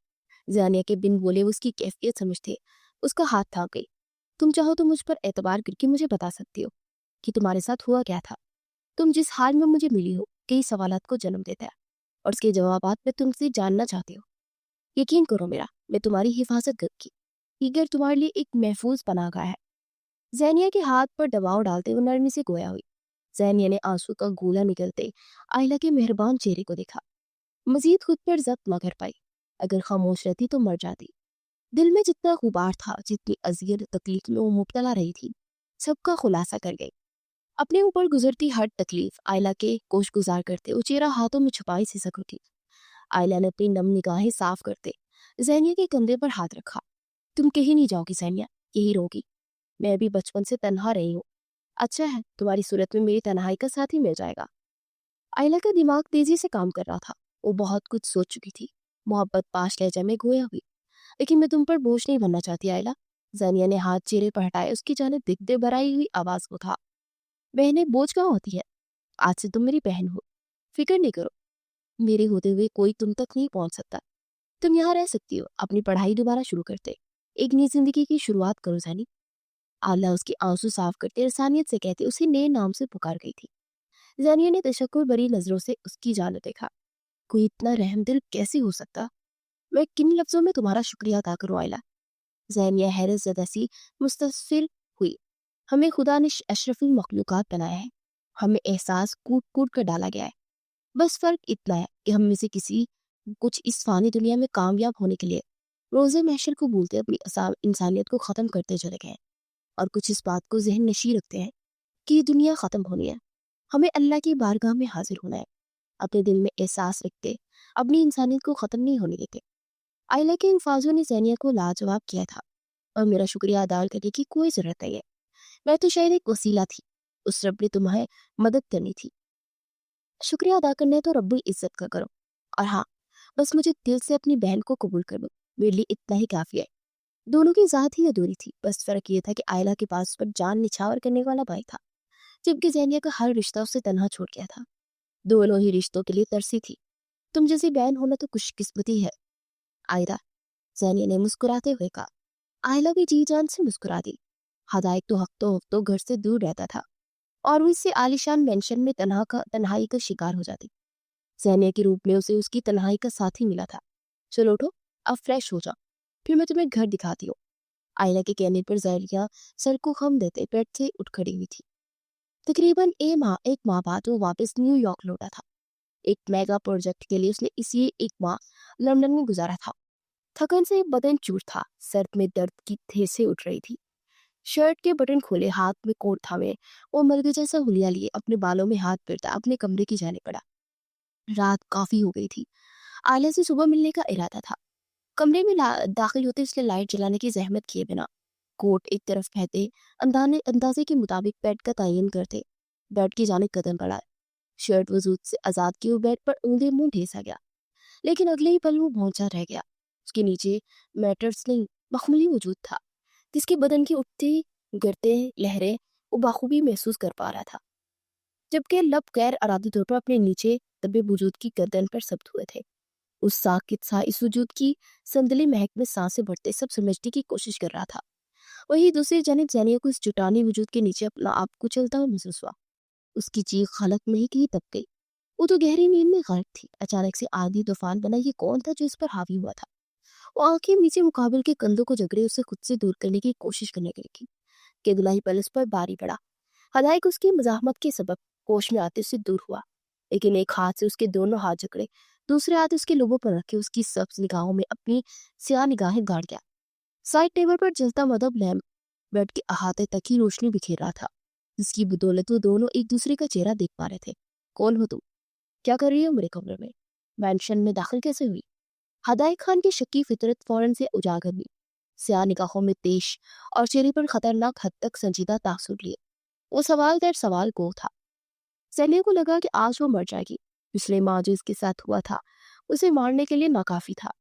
زینیا کے بن بولے وہ اس کی کیفیت سمجھتے اس کا ہاتھ تھام گئی۔ تم چاہو تو مجھ پر اعتبار کر کے مجھے بتا سکتی ہو کہ تمہارے ساتھ ہوا کیا تھا۔ تم جس حال میں مجھے ملی ہو کئی سوالات کو جنم دیتا ہے، اور اس کے جوابات میں تم سے جاننا چاہتی ہو۔ یقین کرو میرا، میں تمہاری حفاظت کروں گی۔ یہ گھر تمہارے لیے ایک محفوظ پناہ گاہ ہے۔ زینیا کے ہاتھ پر دباؤ ڈالتے وہ نرمی سے گویا ہوئی۔ زینیا نے آنسو کا گولا نکلتے آئلہ کے مہربان چہرے کو دیکھا۔ مزید خود پر ضبط نہ کر پائی۔ اگر خاموش رہتی تو مر جاتی۔ دل میں جتنا غبار تھا، جتنی اذیت تکلیف میں وہ مبتلا رہی تھی، سب کا خلاصہ کر گئی۔ اپنے اوپر گزرتی ہر تکلیف آئلہ کے کوش گزار کرتے وہ چہرہ ہاتھوں میں چھپائی سی سکتی۔ آئلہ نے اپنی نم نگاہیں صاف کرتے زینیا کے کندھے پر ہاتھ رکھا۔ تم کہیں نہیں جاؤ گی زینیا، یہی رہو گی۔ میں بھی بچپن سے تنہا رہی ہوں، अच्छा है, तुम्हारी सूरत में मेरी तन्हाई का साथी मिल जाएगा। आयला का दिमाग तेजी से काम कर रहा था। वो बहुत कुछ सोच चुकी थी। मोहब्बत पाश लहजा में गोया हुई। लेकिन मैं तुम पर बोझ नहीं बनना चाहती आयला। जानिया ने हाथ चेहरे पर हटाए उसकी जाने दिग्दे भराई हुई आवाज को था। बहनें बोझ कहाँ होती है? आज से तुम मेरी बहन हो। फिक्र नहीं करो, मेरे होते हुए कोई तुम तक नहीं पहुंच सकता। तुम यहाँ रह सकती हो, अपनी पढ़ाई दोबारा शुरू करते एक नई जिंदगी की शुरुआत करो जानी। आला उसके आंसू साफ करते रसानियत से कहते उसे नए नाम से पुकार गई थी। जानिया ने तशक्कुर भरी नजरों से उसकी जान देखा। कोई इतना रहमदिल कैसे हो सकता? मैं किन लफ्जों में तुम्हारा शुक्रिया अदा करूं आयला? ज़ैनिया हैरत ज़दा सी मुस्तस्फिर हुई। हमें खुदा ने अशरफुल मखलूक़ात बनाया है। हमें एहसास कूट कूट कर डाला गया है। बस फ़र्क इतना है कि हम में से किसी कुछ इस फ़ानी दुनिया में कामयाब होने के लिए रोज़े महशर को भूलते अपनी इंसानियत को ख़त्म करते चले गए हैं, और कुछ इस बात को जहन नशी रखते हैं कि ये दुनिया ख़त्म होनी है। हमें अल्लाह की बारगाह में हाजिर होना है। अपने दिल में एहसास रखते अपनी इंसानियत को ख़त्म नहीं होने देते। आयला के अल्फाजों ने ज़ैनिया को लाजवाब किया था, और मेरा शुक्रिया अदा करने की कोई ज़रूरत नहीं है। मैं तो शायद एक वसीला थी। उस रब ने तुम्हें मदद करनी थी। शुक्रिया अदा करना है तो रब्बुल इज़्ज़त का करो। और हाँ, बस मुझे दिल से अपनी बहन को कबूल कर लो। मेरे लिए इतना ही काफ़ी है। दोनों की ज़ात ही अधूरी थी। बस फ़र्क ये था कि आयला के पास उस पर जान निछावर करने वाला भाई था, जबकि ज़ैनिया का हर रिश्ता उसे तन्हा छोड़ गया था। दोनों ही रिश्तों के लिए तरसी थी। तुम जैसी बहन होना तो खुशकिस्मती है आयरा, ज़ैनिया ने मुस्कुराते हुए कहा। आयला भी जी जान से मुस्कुरा दी। हदायत तो हफ्तों घर से दूर रहता था, और वो इससे आलिशान मेंशन में तन्हाई का शिकार हो जाती। ज़ैनिया के रूप में उसे उसकी तन्हाई का साथी मिला था। चलो उठो, अब फ्रेश हो जाओ, फिर मैं तुम्हें घर दिखाती हूँ। आयला के कहने पर ज़ैनिया सर को खम देते बेड से उठ खड़ी हुई थी। तकरीबन एक माह बाद वो वापस न्यूयॉर्क लौटा था। एक मेगा प्रोजेक्ट के लिए उसने इसी एक माह लंदन में गुजारा था। थकन से बदन चूर था, सर में दर्द की ठेसें उठ रही थी। शर्ट के बटन खोले, हाथ में कोट थामे, वो मलगे जैसा हुलिया लिए अपने बालों में हाथ फेरता अपने कमरे की जाने पड़ा। रात काफी हो गई थी। आलिया से सुबह मिलने का इरादा था। कमरे में दाखिल होते उसने लाइट जलाने की जहमत किए बिना कोट एक तरफ फेंकते अंदाजे के मुताबिक बेड का तयन करते बेड की जाने कदम बढ़ाए। शर्ट वजूद से आजाद की वो बेड पर ऊंधे मुंह ढेसा गया, लेकिन अगले ही पल वो भौंचा रह गया। उसके नीचे मैटर्स नहीं, मखमली वजूद था, जिसके बदन की उठती गिरते लहरें वो बाखूबी महसूस कर पा रहा था, जबकि लब गैर अरादी तौर पर अपने नीचे दबे वजूद की गर्दन पर सब्त हुए थे। उस साकित सा इस वजूद की संदली महक में सांसें भरते सब समझने की कोशिश कर रहा था। वही दूसरी जानिब ज़ैनिया को इस जुटानी वजूद के नीचे अपना आप को चलता हुआ महसूस हुआ। उसकी चीख खलक में ही कहीं दब गई। वो तो गहरी नींद में गर्क थी। अचानक से आंधी तूफान बना। ये कौन था जो इस पर हावी हुआ था? वो आंखें नीचे मुकाबिल के कंधों को जकड़े उसे खुद से दूर करने की कोशिश करने लगी कि दुलाई पल उस पर भारी पड़ा। हदायक उसकी मजाहमत के सबब होश में आते उससे दूर हुआ, लेकिन एक हाथ से उसके दोनों हाथ जकड़े, दूसरे हाथ उसके लोबों पर रखे उसकी सब्ज निगाहों में अपनी स्याह निगाहें गाड़ गया। साइड टेबल पर जलता मदब लैम्प बेड के अहाते तक ही रोशनी बिखेर रहा था, जिसकी बदौलत वो दोनों एक दूसरे का चेहरा देख पा रहे थे। कौन हो तुम? क्या कर रही हो मेरे कमरे में? मैंशन में दाखिल कैसे हुई? हदायक खान की शक्की फितरत फौरन से उजागर हुई। स्याह निगाहों में तेज और चेहरे पर खतरनाक हद तक संजीदा तासुर लिए। वो सवाल दर सवाल को था। सैलिया को लगा कि आज वो मर जाएगी। पिछले माह जो इसके साथ हुआ था उसे मारने के लिए नाकाफी था,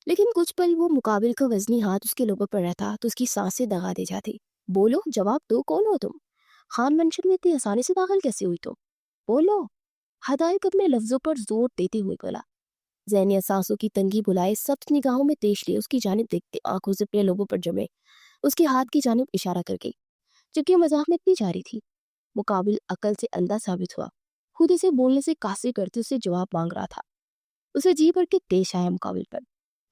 लेकिन कुछ पल वो मुकाबिल का वजनी हाथ उसके लोगों पर रहता तो उसकी सांसें दगा दे जाती। बोलो, जवाब दो, कौन हो तुम? खान मंशन में इतनी आसानी से दाखिल कैसे हुई तुम? बोलो। हदायक अपने लफ्जों पर जोर देते हुए बोला। ज़ैनिया सांसों की तंगी बुलाए सख्त निगाहों में तेज लिए उसकी जानिब देखते आंखों से अपने लोगों पर जमे उसके हाथ की जानिब इशारा कर गई, जबकि मजाक में इतनी जारी थी। मुकाबिल अकल से अंधा साबित हुआ। खुद इसे बोलने से कासिर करते उसे जवाब मांग रहा था। उसे जी भर के पेश आया मुकाबिल पर।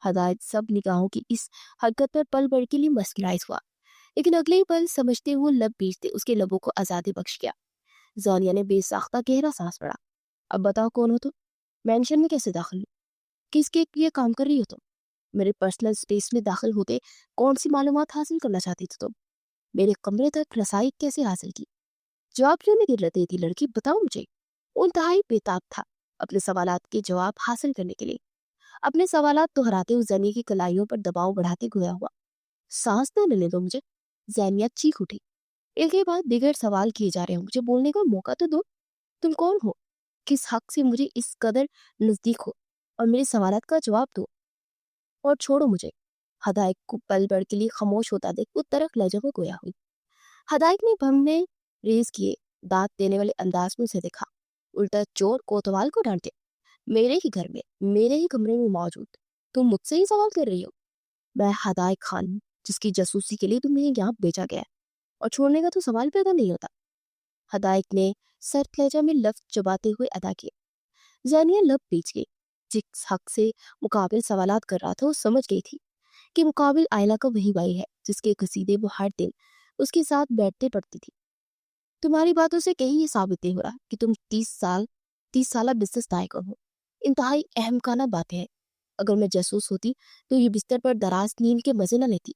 हदायत सब निगाहों की इस हरकत पर पल भर के लिए मस्कुराइज हुआ, लेकिन अगले ही पल समझते हुए लब बीचते उसके लबों को आजादी बख्श गया। ज़ौनिया ने बेसाख्ता गहरा सांस पड़ा। अब बताओ, कौन हो तुम? मेंशन में कैसे दाखिल हुई? किसके लिए काम कर रही हो तुम? मेरे पर्सनल स्पेस में दाखिल होते कौन सी मालूमात हासिल करना चाहती थी तुम? मेरे कमरे तक रसाई कैसे हासिल की? जवाब क्यों नहीं देती थी लड़की, बताओ मुझे। वो इंतहाई बेताब था अपने सवालात के जवाब हासिल करने के लिए। अपने सवालात दोहराते उस जनी की कलाइयों पर दबाव बढ़ाते गोया हुआ। सांस न लेने दो मुझे। ज़ैनिया चीख उठी। एक के बाद दिगर सवाल किए जा रहे हो, मुझे बोलने का मौका तो दो। तुम कौन हो? किस हक से मुझे इस कदर नजदीक हो? और मेरे सवालात का जवाब दो और छोड़ो मुझे। हदायक को पल भर के लिए खामोश होता देख वो तरक लहजे में गोया हुई। हदायक ने भमने रेज किए दांत देने वाले अंदाज में उसे देखा। उल्टा चोर कोतवाल को डांटे, मेरे ही घर में, मेरे ही कमरे में मौजूद तुम मुझसे ही सवाल कर रही हो? मैं हदायक खान हूं, जिसकी जासूसी के लिए तुम्हें यहाँ भेजा गया है, और छोड़ने का तो सवाल पैदा नहीं होता। हदायक ने सर लहजा में लफ्ज चबाते हुए अदा किए। जानिया लब पीछ गई। जिस हक से मुकाबिल सवालात कर रहा था वो समझ गई थी कि मुकाबिल आयला का वही भाई है जिसके कसीदे वो हर दिन उसके साथ बैठते पढ़ती थी। तुम्हारी बातों से कहीं ये साबित नहीं हो रहा कि तुम 30 साल बिजनेस नायक हो। इंतहाई अहमकाना बातें हैं। अगर मैं जासूस होती तो ये बिस्तर पर दराज नींद के मजे न लेती,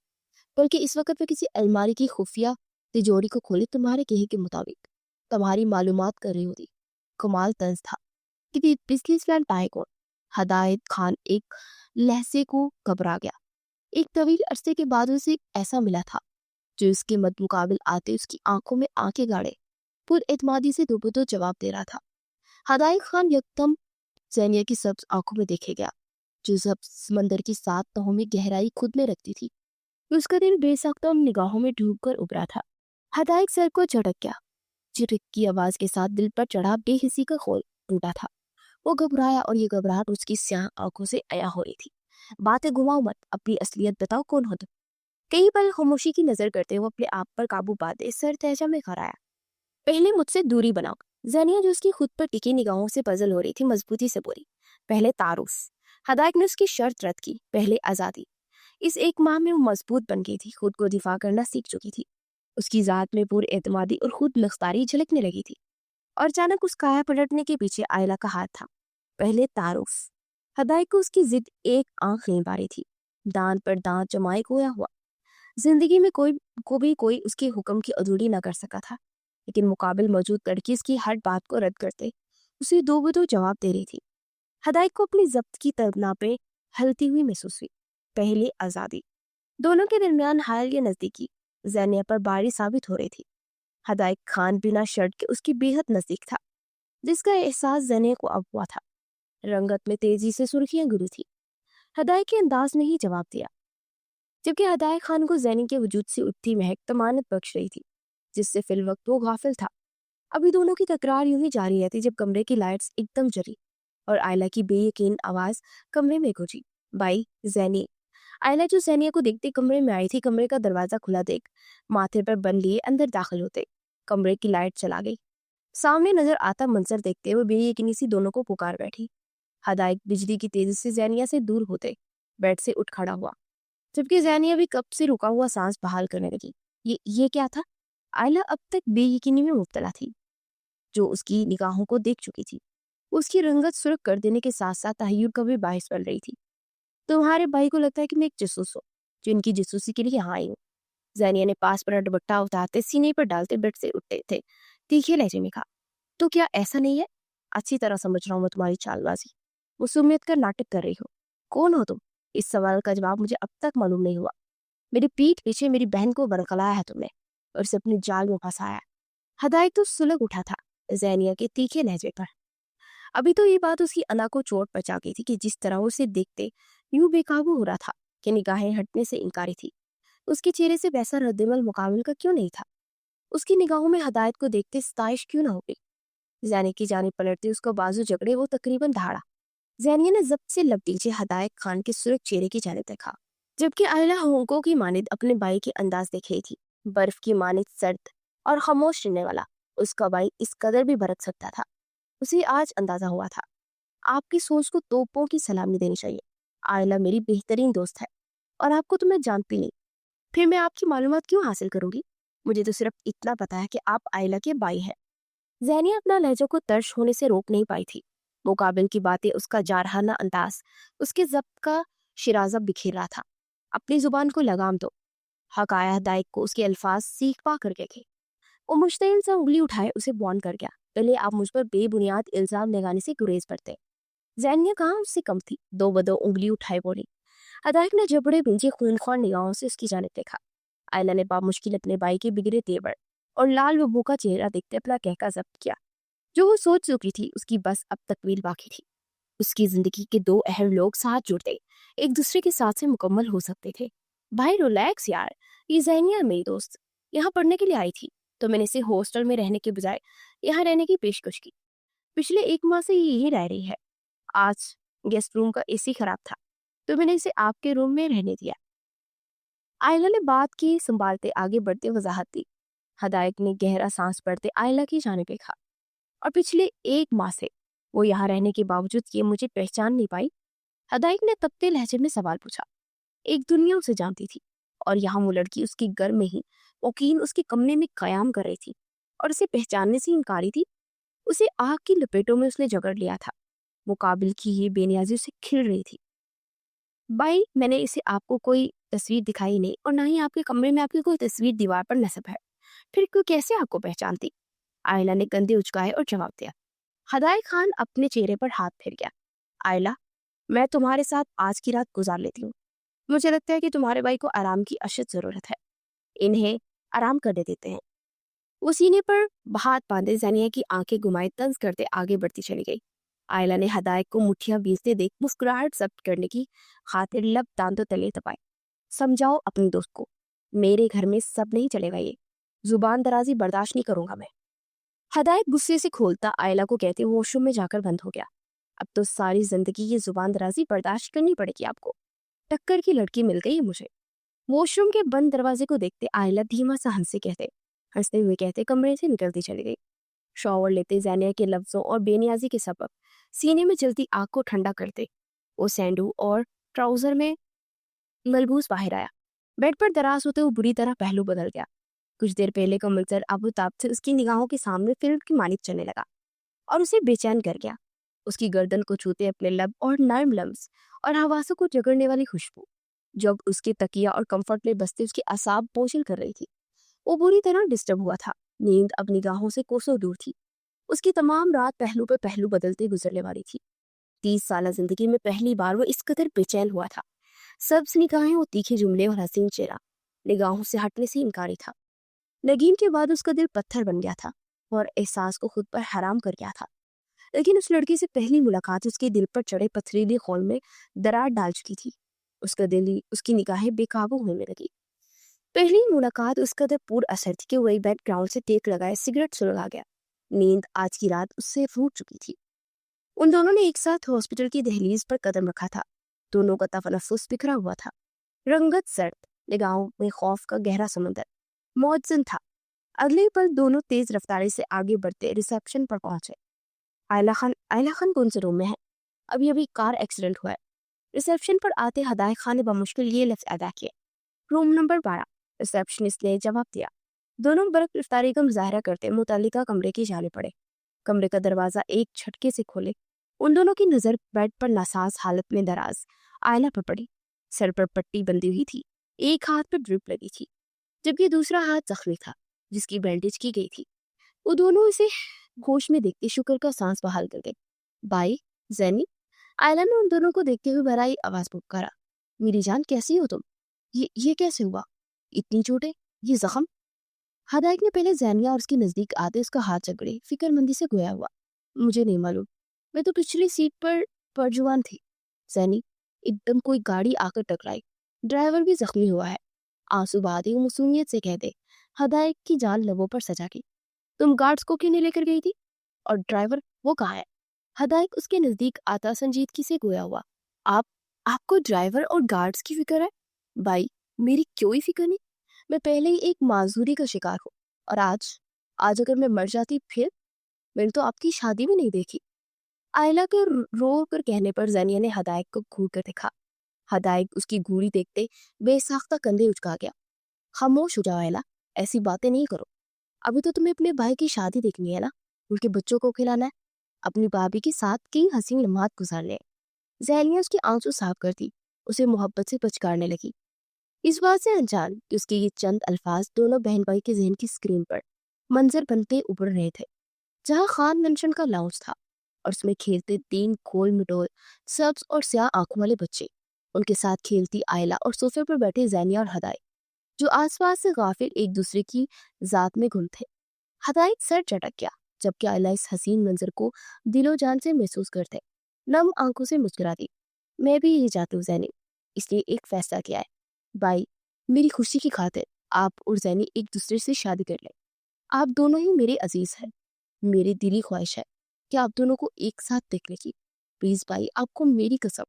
बल्कि इस वक्त मैं किसी अलमारी की खुफिया तिजोरी को खोले तुम्हारे कहे के मुताबिक तुम्हारी मालूमात कर रही होती। कमाल तंज था कि बिजनेसमैन पाए कौन। हदायत खान एक लहजे को घबरा गया। एक तवील अरसे के बाद उसे ऐसा मिला था जो इसके मद मुकाबिल आते उसकी आंखों में आंखें गाड़े पुर एतमादी से दो जवाब दे रहा था। हदायत खान यकदम जैनिया की सब्ज आंखों में देखे गया, जो सब समंदर की 7 तहों में गहराई खुद में रखती थी। उसका दिल बेसाख्ता निगाहों में डूबकर उभरा था। हदायत सर को झटक गया। चिरक की आवाज के साथ दिल पर चढ़ा बेहिसी का खोल टूटा था। वो घबराया और ये घबराहट उसकी स्याह आंखों से अया हो रही थी। बातें घुमाओ मत, अपनी असलियत बताओ, कौन हो तुम? कई पल खामोशी की नजर करते हुए अपने आप पर काबू पाते सर तहजा में खराया। पहले मुझसे दूरी बनाओ। जनिया जो उसकी खुद पर टिकी निगाहों से पजल हो रही थी मजबूती से बोली। पहले तारुफ। हदायत ने उसकी शर्त रद्द की। पहले आजादी। इस एक माह में वो मजबूत बन गई थी, खुद को दिफा करना सीख चुकी थी। उसकी जात में पूरी एतमादी और खुद मुख्तारी झलकने लगी थी। और अचानक उस काया पलटने के पीछे आयला का हाथ था। पहले तारुफ। हदायत को उसकी जिद एक आंख नहीं पा रही थी। दांत पर दांत जमाए खोया हुआ। जिंदगी में कोई उसके हुक्म की अधूरी ना कर सका था, लेकिन मुकाबिल मौजूद लड़की इसकी हर बात को रद्द करते उसे दो बदो जवाब दे रही थी। हदायत को अपनी जब्त की तमन्ना पे हलती हुई महसूस हुई। पहले आजादी। दोनों के दरमियान हाल या नजदीकी जैनिया पर बारी साबित हो रही थी। हदायत खान बिना शर्त के उसकी बेहद नजदीक था, जिसका एहसास जैनिया को अब हुआ था। रंगत में तेजी से सुर्खियां गुरू थी। हदायत के अंदाज ने ही जवाब दिया, जबकि हदायत खान को जैनी के वजूद से उठती महक तमानत बख्श रही थी, जिससे फिल वक्त वो गाफिल था। अभी दोनों की तकरार यूं ही जारी रहती जब कमरे की लाइट्स एकदम जली और आयला की बेयकीन आवाज कमरे में गूंजी। बाई जैनी। आयला जो जैनिया को देखते कमरे में आई थी, कमरे का दरवाजा खुला देख माथे पर बन लिए अंदर दाखिल होते कमरे की लाइट चला गई। सामने नजर आता मंजर देखते हुए बेयकीनी सी दोनों को पुकार बैठी। हदायत बिजली की तेजी से जैनिया से दूर होते बेड से उठ खड़ा हुआ, जबकि जैनिया भी कब से रुका हुआ सांस बहाल करने लगी। ये क्या था? आयला अब तक बेयकीनी में मुब्तला थी, जो उसकी निगाहों को देख चुकी थी। उसकी रंगत सुर्ख कर देने के साथ साथ तहय्युर का भी बाहिस बन रही थी। तुम्हारे भाई को लगता है कि मैं एक जासूस हूँ, जो इनकी जासूसी के लिए यहाँ आई हूँ। जैनिया ने पास पर दुपट्टा उतारते सीने पर डालते बेड से उठते थे तीखे लहजे में कहा, तो क्या ऐसा नहीं है? अच्छी तरह समझ रहा हूँ मैं तुम्हारी चालबाजी। मुसूमियत कर नाटक कर रही हो। कौन हो तुम? इस सवाल का जवाब मुझे अब तक मालूम नहीं हुआ। मेरी पीठ पीछे मेरी बहन को बरकलाया है तुमने और इसे अपनी जाल में फंसाया। हदायत तो सुलग उठा था जैनिया के तीखे लहजे पर। अभी तो ये बात उसकी अना को चोट पहुंचा गई थी कि जिस तरह उसे देखते यूं बेकाबू हो रहा था कि निगाहें हटने से इनकारी थी। उसके चेहरे से वैसा रद्दमल मुकाबिल का क्यों नहीं था? उसकी निगाहों में हदायत को देखते सताइश क्यों ना हो गई? जैनिया की जानिब पलटते उसका बाजू जकड़े वो तकरीबन धाड़ा। जैनिया ने जब्त से लपटीचे हदायत खान के सुरख चेहरे की जानिब देखा, जबकि आयला होंकों की मानिद अपने भाई के अंदाज देख रही थी। बर्फ की मानिद सर्द और खामोश रहने वाला उसका भाई इस कदर भी बरक सकता था, उसे आज अंदाजा हुआ था। आपकी सोच को तोपों की सलामी देनी चाहिए। आयला मेरी बेहतरीन दोस्त है और आपको तो मैं जानती नहीं, फिर मैं आपकी मालूमात क्यों हासिल करूंगी? मुझे तो सिर्फ इतना पता है कि आप आयला के भाई हैं। जैनिया अपना लहजों को तर्श होने से रोक नहीं पाई थी। मुकाबिल की बातें, उसका जारहाना अंदाज, उसके जब्त का शिराजा बिखेर रहा था। अपनी जुबान को लगाम दो। हक आया हदायत को उसके अल्फाज सीख पा कर के वो मुश्तिल से उंगली उठाए उसे बॉन कर गया। पहले आप मुझ पर बेबुनियाद इल्जाम लगाने से गुरेज करते। जैनिया कहाँ उससे कम थी, दो बदो उंगली उठाए बोली। हदायत ने जबड़े भिंजी खूनख्वार निगाहों से उसकी जानिब देखा। आयला ने बामुश्किल अपने भाई के बिगड़े तेवर اور لال ببو کا چہرہ دیکھتے اپنا کہکا ضبط کیا۔ جو وہ سوچ چکی تھی اس کی بس اب تکمیل باقی تھی۔ اس کی زندگی کے دو اہم لوگ ساتھ جڑتے ایک دوسرے کے ساتھ سے مکمل ہو سکتے تھے۔ بھائی ریلیکس یار، یہ زینیہ میری دوست یہاں پڑھنے کے لیے آئی تھی تو میں نے اسے ہاسٹل میں رہنے کے بجائے یہاں رہنے کی پیشکش کی۔ پچھلے 1 ماہ سے یہ یہی رہ رہی ہے۔ آج گیسٹ روم کا اے سی خراب تھا تو میں نے اسے آپ کے روم میں رہنے دیا۔ آئلہ نے بات کی سنبھالتے آگے بڑھتے وضاحت دی۔ ہدایت نے گہرا سانس پڑتے آئلہ کی جانب دیکھا۔ اور پچھلے 1 ماہ سے وہ یہاں رہنے کے باوجود یہ مجھے پہچان نہیں پائی؟ ہدایت نے تپتے لہجے میں سوال پوچھا۔ ایک دنیا اسے جانتی تھی اور یہاں وہ لڑکی اس کے گھر میں ہی یقین اس کے کمرے میں قیام کر رہی تھی اور اسے پہچاننے سے انکاری تھی۔ اسے آگ کی لپیٹوں میں اس نے جگڑ لیا تھا۔ مقابل کی یہ بے نیازی اسے کھل رہی تھی۔ بھائی میں نے اسے آپ کو کوئی تصویر دکھائی نہیں اور نہ ہی آپ کے کمرے میں آپ کی کوئی تصویر دیوار پر نصب ہے، پھر کیوں کیسے آپ کو پہچانتی؟ آئلہ نے کندھے اچکائے اور جواب دیا۔ ہدایت خان اپنے چہرے پر ہاتھ پھیر گیا۔ آئلہ میں تمہارے ساتھ آج کی رات گزار لیتی ہوں۔ مجھے لگتا ہے کہ تمہارے بھائی کو آرام کی اشد ضرورت ہے، انہیں آرام کرنے دیتے ہیں۔ وہ سینے پر ہاتھ باندھے زینیہ کی آنکھیں گھمائے طنز کرتے آگے بڑھتی چلی گئی۔ آئلہ نے ہدایت کو مٹھیاں بیچتے دیکھ مسکراہٹ ضبط کرنے کی خاطر لب دانتوں تلے دبائے۔ سمجھاؤ اپنے دوست کو، میرے گھر میں سب نہیں چلے گا، یہ زبان درازی برداشت نہیں کروں گا میں۔ ہدایت غصے سے کھولتا آئلہ کو کہتے واش روم میں جا کر بند ہو گیا۔ اب تو ساری زندگی یہ زبان درازی برداشت کرنی پڑے گی آپ کو، ٹکر کی لڑکی مل گئی مجھے۔ واش روم کے بند دروازے کو دیکھتے آئلہ دھیما سا ہنستے ہوئے کہتے کمرے سے نکلتی چلی گئی۔ شاور لیتے زینیہ کے لفظوں اور بے نیازی کے سبب سینے میں چلتی آگ کو ٹھنڈا کرتے وہ سینڈو اور ٹراؤزر میں ملبوس باہر آیا۔ بیڈ پر دراز ہوتے وہ بری طرح پہلو بدل گیا۔ کچھ دیر پہلے کا منظر ابو تاب سے اس کی نگاہوں کے سامنے فلم کی مانند چلنے لگا اور اسے بے چین کر گیا۔ اس کی گردن کو چھوتے اپنے لب اور نرم لمس اور حواسوں کو جگڑنے والی خوشبو جب اس کے تکیہ اور کمفرٹ میں بستے اس کے اعصاب بوجھل کر رہی تھی۔ وہ بری طرح ڈسٹرب ہوا تھا۔ نیند اب نگاہوں سے کوسوں دور تھی۔ اس کی تمام رات پہلو پہ پہلو بدلتے گزرنے والی تھی۔ 30 سالہ زندگی میں پہلی بار وہ اس قدر بے چین ہوا تھا۔ سبز نگاہیں اور تیکھے جملے اور حسین چہرہ نگاہوں سے ہٹنے سے انکاری تھا۔ نگین کے بعد اس کا دل پتھر بن گیا تھا اور احساس کو خود پر حرام کر گیا تھا۔ لیکن اس لڑکی سے پہلی ملاقات اس کے دل پر چڑھے پتھریلی خول میں درار ڈال چکی تھی۔ اس کا دل، اس کی نگاہیں بے قابو ہونے لگی۔ پہلی ملاقات اس قدر پور اثر تھی کہ وہی بیڈ گراؤنڈ سے ٹیک لگائے سگریٹ سلگا گیا۔ نیند آج کی رات اس سے روٹ چکی تھی۔ ان دونوں نے ایک ساتھ ہاسپٹل کی دہلیز پر قدم رکھا تھا۔ دونوں کا تنفس بکھرا ہوا تھا، رنگت سرد، نگاہوں میں خوف کا گہرا سمندر موجزن تھا۔ اگلے پل دونوں تیز رفتاری سے آگے بڑھتے ریسیپشن پر پہنچے۔ آئلہ خان کون سے روم میں ہے؟ ابھی کار ایکسیڈنٹ ہوا ہے۔ ریسیپشن پر آتے ہدایت خان نے بمشکل یہ لفظ ادا کیے، روم نمبر 12۔ ریسیپشنسٹ نے جواب دیا۔ دونوں برق رفتاری کا مظاہرہ کرتے متعلقہ کمرے کی جانب پڑے۔ کمرے کا دروازہ ایک جھٹکے سے کھولے۔ ان دونوں کی نظر بیڈ پر ناساز حالت میں دراز آئلہ پر پڑی۔ سر پر پٹی بندھی ہوئی تھی، ایک ہاتھ پر ڈرپ لگی تھی جبکہ دوسرا ہاتھ زخمی تھا جس کی بینڈیج کی گئی تھی۔ وہ دونوں اسے ہوش میں دیکھتے شکر کا سانس بحال کر گئے۔ بھائی زینی، آئلہ نے ان دونوں کو دیکھتے ہوئے بھرائی آواز پکارا۔ میری جان کیسی ہو تم؟ یہ کیسے ہوا؟ اتنی چوٹیں، یہ زخم؟ ہدایت نے پہلے زینیہ اور اس کے نزدیک آتے اس کا ہاتھ جگڑے فکر مندی سے گویا ہوا۔ مجھے نہیں معلوم، میں تو پچھلی سیٹ پر پرجوان تھی۔ زینی، ایک دم کوئی گاڑی آ کر ٹکرائی، ڈرائیور بھی زخمی ہوا ہے۔ آنسو بہاتے وہ معصومیت سے کہتے ہدایت کی جان لبوں پر سجا گئی۔ تم گارڈز کو کیوں نہیں لے کر گئی تھی؟ اور ڈرائیور وہ کہاں ہے؟ ہدایت اس کے نزدیک آتا سنجیدگی سے گویا ہوا۔ آپ کو ڈرائیور اور گارڈز کی فکر ہے؟ بھائی میری کوئی فکر نہیں، میں پہلے ہی ایک معذوری کا شکار ہوں، اور آج اگر میں مر جاتی پھر؟ میں نے تو آپ کی شادی بھی نہیں دیکھی۔ آئلہ کے رو کر کہنے پر زینیہ نے ہدایت کو گھور کر دیکھا۔ ہدایت اس کی گھوری دیکھتے بے ساختہ کندھے اچکا گیا۔ خاموش ہو جاؤ آئلہ، ایسی باتیں نہیں کرو۔ ابھی تو تمہیں اپنے بھائی کی شادی دیکھنی ہے نا، ان کے بچوں کو کھلانا ہے، اپنی بھابھی کے ساتھ کئی حسین لمحات گزارنے ہیں۔ زینیہ اس کے آنسو صاف کرتی اسے محبت سے پچکارنے لگی، اس بات سے انجان کہ اس کے یہ چند الفاظ دونوں بہن بھائی کے ذہن کی اسکرین پر منظر بنتے ابھر رہے تھے۔ جہاں خان مینشن کا لاؤنج تھا اور اس میں کھیلتے 3 کھول مٹول سبز اور سیاہ آنکھوں والے بچے، ان کے ساتھ کھیلتی آئلہ اور صوفے پر بیٹھے زینیہ اور ہدایت جو آس پاس سے غافل ایک دوسرے کی ذات میں گم تھے۔ ہدایت سر چٹک گیا جبکہ آئلہ اس حسین منظر کو دل و جان سے محسوس کرتے نم آنکھوں سے مسکرا دی۔ میں بھی یہی چاہتی ہوں زینی، اس لیے ایک فیصلہ کیا ہے بھائی، میری خوشی کی خاطر آپ اور زینی ایک دوسرے سے شادی کر لیں۔ آپ دونوں ہی میرے عزیز ہیں، میری دلی خواہش ہے کہ آپ دونوں کو ایک ساتھ دیکھنے کی۔ پلیز بھائی، آپ کو میری قسم۔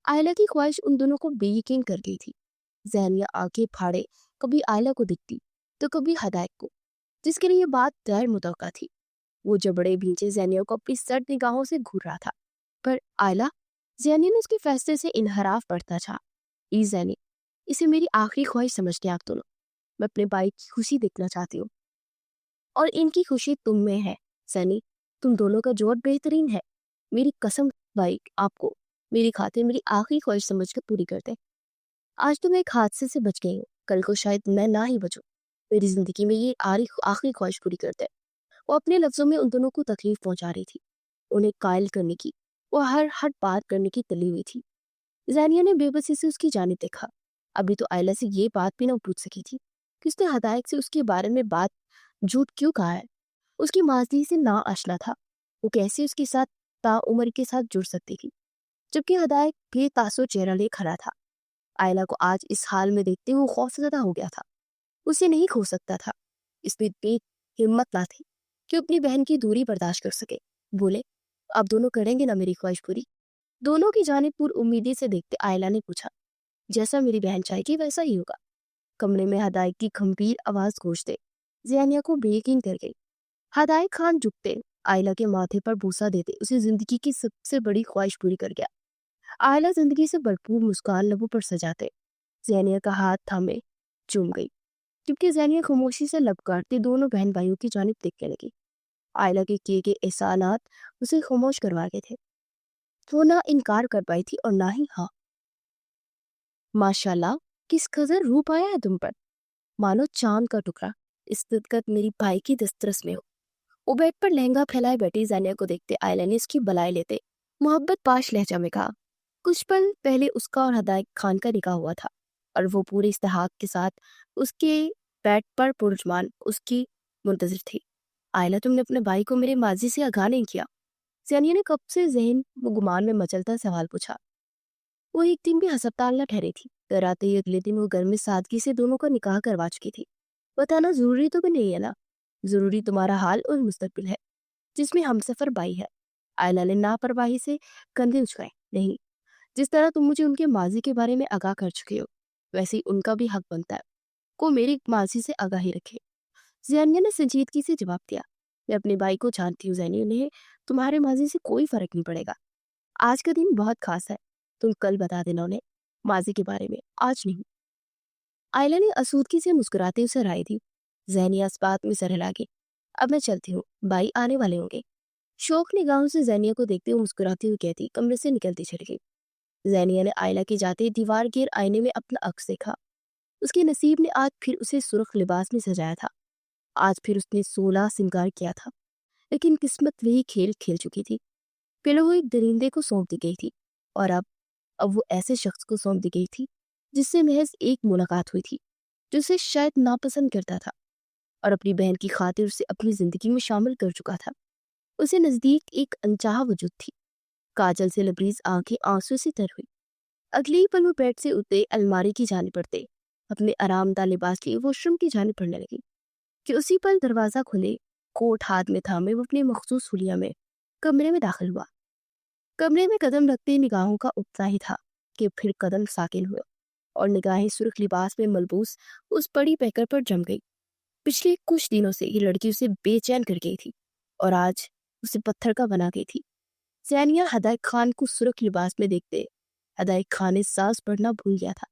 آئلہ کی خواہش ان دونوں کو بے یقین کر گئی تھی۔ زینیہ آنکھیں پھاڑے کبھی آئلہ کو دکھتی تو کبھی ہدایت کو، جس کے لیے یہ بات غیر متوقع تھی۔ وہ جبڑے بھینچے زینیہ کو اپنی سرد نگاہوں سے گھور رہا تھا۔ پر آئلہ، زینیہ نے اس کے فیصلے سے انحراف برتا چاہا۔ پلیز زینی، اسے میری آخری خواہش سمجھ کے آپ دونوں، میں اپنے بھائی کی خوشی دیکھنا چاہتی ہوں اور ان کی خوشی تم میں ہے۔ زینی، تم دونوں کا جوڑ بہترین ہے۔ میری قسم بھائی، آپ کو میری خاطر میری آخری خواہش سمجھ کر پوری کرتے۔ آج تو میں ایک حادثے سے بچ گئی ہوں، کل کو شاید میں نہ ہی بچوں۔ میری زندگی میں یہ آخری خواہش پوری کرتے۔ وہ اپنے لفظوں میں ان دونوں کو تکلیف پہنچا رہی تھی، انہیں قائل کرنے کی، وہ ہر بات کرنے کی تلی ہوئی تھی۔ زینیہ نے بے بسی سے اس کی جانب دیکھا۔ ابھی تو آئلہ سے یہ بات بھی نہ پوچھ سکی تھی کہ اس نے ہدایت سے اس کے بارے میں بات جھوٹ کیوں کہا ہے۔ اس کی ماضی سے نا آشنا تھا، وہ کیسے اس کے ساتھ تا عمر کے ساتھ جڑ سکتی تھی، جبکہ ہدایت بے تاثر چہرہ لے کھڑا تھا۔ آئلہ کو آج اس حال میں دیکھتے وہ خوفزدہ ہو گیا تھا، اسے نہیں کھو سکتا تھا۔ اس میں اتنی ہمت نہ تھی کہ اپنی بہن کی دوری برداشت کر سکے۔ بولے، آپ دونوں کریں گے نا میری خواہش پوری؟ دونوں کی جانب پر امیدی سے دیکھتے آئلہ نے پوچھا۔ جیسا میری بہن چاہے گی ویسا ہی ہوگا۔ کمرے میں ہدایت کی گھمبیر آواز گونجتے زینیہ کو بے یقین کر گئی۔ ہدایت خان جھکتے آئلہ کے ماتھے پر بوسہ دیتے اسے زندگی کی سب سے بڑی خواہش پوری کر گیا۔ آئلہ زندگی سے بھرپور مسکان لبوں پر سجاتے زینیہ کا ہاتھ تھامے چوم گئی، جبکہ زینیہ خاموشی سے لب کاٹتے دونوں بہن بھائیوں کی جانب دیکھنے لگی۔ آئلہ کے کیے گئے احسانات اسے خاموش کروا گئے تھے۔ وہ نہ انکار کر پائی تھی اور نہ ہی ہاں۔ ماشاءاللہ، کس قدر روپ آیا ہے تم پر، مانو چاند کا ٹکڑا۔ اس صدقت میری بھائی کی دسترس میں ہو۔ وہ بیڈ پر لہنگا پھیلائے بیٹھی زینیہ کو دیکھتے آئلہ نے اس کی بلائے لیتے محبت پاش لہجہ میں کہا۔ کچھ پل پہلے اس کا اور ہدایت خان کا نکاح ہوا تھا اور وہ پورے استحقاق کے ساتھ اس کے بیڈ پر پرجمان اس کی منتظر تھی۔ آئلہ، تم نے اپنے بھائی کو میرے ماضی سے آگاہ نہیں کیا؟ زینیہ نے کب سے ذہن و گمان میں مچلتا سوال پوچھا۔ وہ ایک دن بھی ہسپتال نہ ٹھہری تھی، گھر آتے ہی اگلے دن وہ گھر میں سادگی سے دونوں کا نکاح کروا چکی تھی۔ بتانا ضروری تو بھی نہیں ہے نا، ضروری تمہارا حال اور مستقبل ہے جس میں ہم سفر بائی ہے۔ آئلہ نے لاپرواہی سے کندھے اچکائے۔ نہیں، جس طرح تم مجھے ان کے ماضی کے بارے میں آگاہ کر چکے ہو ویسے ہی ان کا بھی حق بنتا ہے کو میری ماضی سے آگاہی رکھے۔ زینیہ نے سنجیدگی سے جواب دیا۔ میں اپنے بھائی کو جانتی ہوں زینی، انہیں تمہارے ماضی سے کوئی فرق نہیں پڑے گا۔ آج کا دن بہت خاص ہے، تم کل بتا دینا انہیں ماضی کے بارے میں، آج نہیں۔ آئلہ نے اسودگی سے مسکراتے اسے رائے دی۔ زینیہ اس بات میں سر ہلا گئی۔ اب میں چلتی ہوں، بھائی آنے والے ہوں گے۔ شوق نگاہوں سے زینیہ کو دیکھتے ہوئے مسکراتی ہوئی کہتی کمرے سے نکلتی چلی گئی۔ زینیہ نے آئلہ کے جاتے دیوار گیر آئینے میں اپنا عکس دیکھا۔ اس کے نصیب نے آج پھر اسے سرخ لباس میں سجایا تھا، آج پھر اس نے 16 سنگار کیا تھا، لیکن قسمت وہی کھیل کھیل چکی تھی۔ پہلے وہ ایک درندے کو سونپ دی گئی تھی اور اب وہ ایسے شخص کو سونپ دی گئی تھی جس سے محض ایک ملاقات ہوئی تھی، جو اسے شاید ناپسند کرتا تھا اور اپنی بہن کی خاطر اسے اپنی زندگی میں شامل کر چکا تھا۔ اسے نزدیک ایک انچاہا وجود تھی۔ کاجل سے لبریز آنکھیں آنسو سے تر ہوئی۔ اگلے ہی پل وہ بیڈ سے اترے الماری کی جانب بڑھتے اپنے آرام دہ لباس لیے واش روم کی جانب بڑھنے لگی کہ اسی پل دروازہ کھلے کوٹ ہاتھ میں تھامے وہ اپنے مخصوص حلیہ میں کمرے میں داخل ہوا۔ کمرے میں قدم رکھتے نگاہوں کا اتنا ہی تھا کہ پھر قدم ساکن ہوئے اور نگاہیں سرخ لباس میں ملبوس اس بڑی پیکر پر جم گئی۔ پچھلے کچھ دنوں سے یہ لڑکی اسے بے چین کر گئی تھی اور آج اسے پتھر کا بنا گئی تھی۔ زینیہ ہدایت خان کو سرخ لباس میں دیکھتے ہدایت خان نے سانس پڑھنا بھول گیا تھا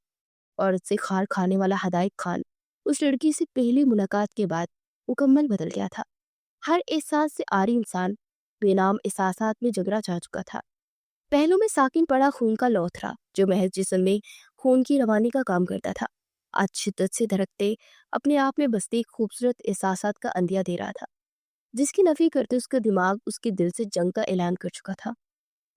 اور اس سے خار کھانے والا ہدایت خان اس لڑکی سے پہلی ملاقات کے بعد مکمل بدل گیا تھا۔ ہر احساس سے عاری انسان بے نام احساسات میں جگرا چاہ چکا تھا۔ پہلو میں ساکن پڑا خون کا لو تھا جو محض جسم میں خون کی روانی کا کام کرتا تھا، آج شدت سے دھڑکتے اپنے آپ میں بستے خوبصورت احساسات کا اندھیا دے رہا تھا جس کی نفی کرتے اس کا دماغ اس کے دل سے جنگ کا اعلان کر چکا تھا۔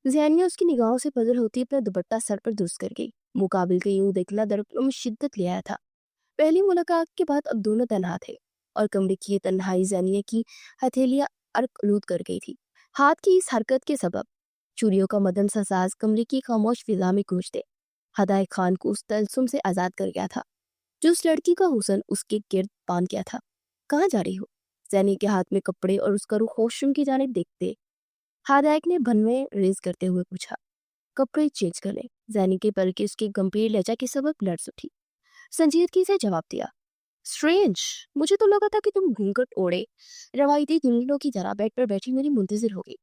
زینیہ اس کی نگاہوں سے پذل ہوتی اپنا دوپٹہ سر پر درست کر گئی۔ مقابل کے یوں دیکھنا درختوں میں شدت لے آیا تھا۔ पहली मुलाकात के बाद अब दोनों तन्हा थे और कमरे की ये तन्हाई ज़ानिया की हथेलियां अर्क कर गई थी। हाथ की इस हरकत के सबब चूड़ियों का मदन सा साज कमरे की खामोश फिजा में गूंजते हदायत खान को उस तलसुम से आजाद कर गया था जो उस लड़की का हुस्न उसके गिर्द बांध गया था। कहाँ जा रही हो? ज़ैनी के हाथ में कपड़े और उसका रुख वॉशरूम की जानिब देखते हदायत ने भनवे रेज करते हुए पूछा। कपड़े चेंज कर ले। ज़ैनी के पलके उसके गंभीर लहजा के सबब लर्ज उठी। संजीदगी से जवाब दिया, स्ट्रेंज, मुझे तो लगा था कि तुम घूंघट ओढ़े रवायती दुल्हनों की तरह बेड पर बैठी मेरी मुंतजिर होगी।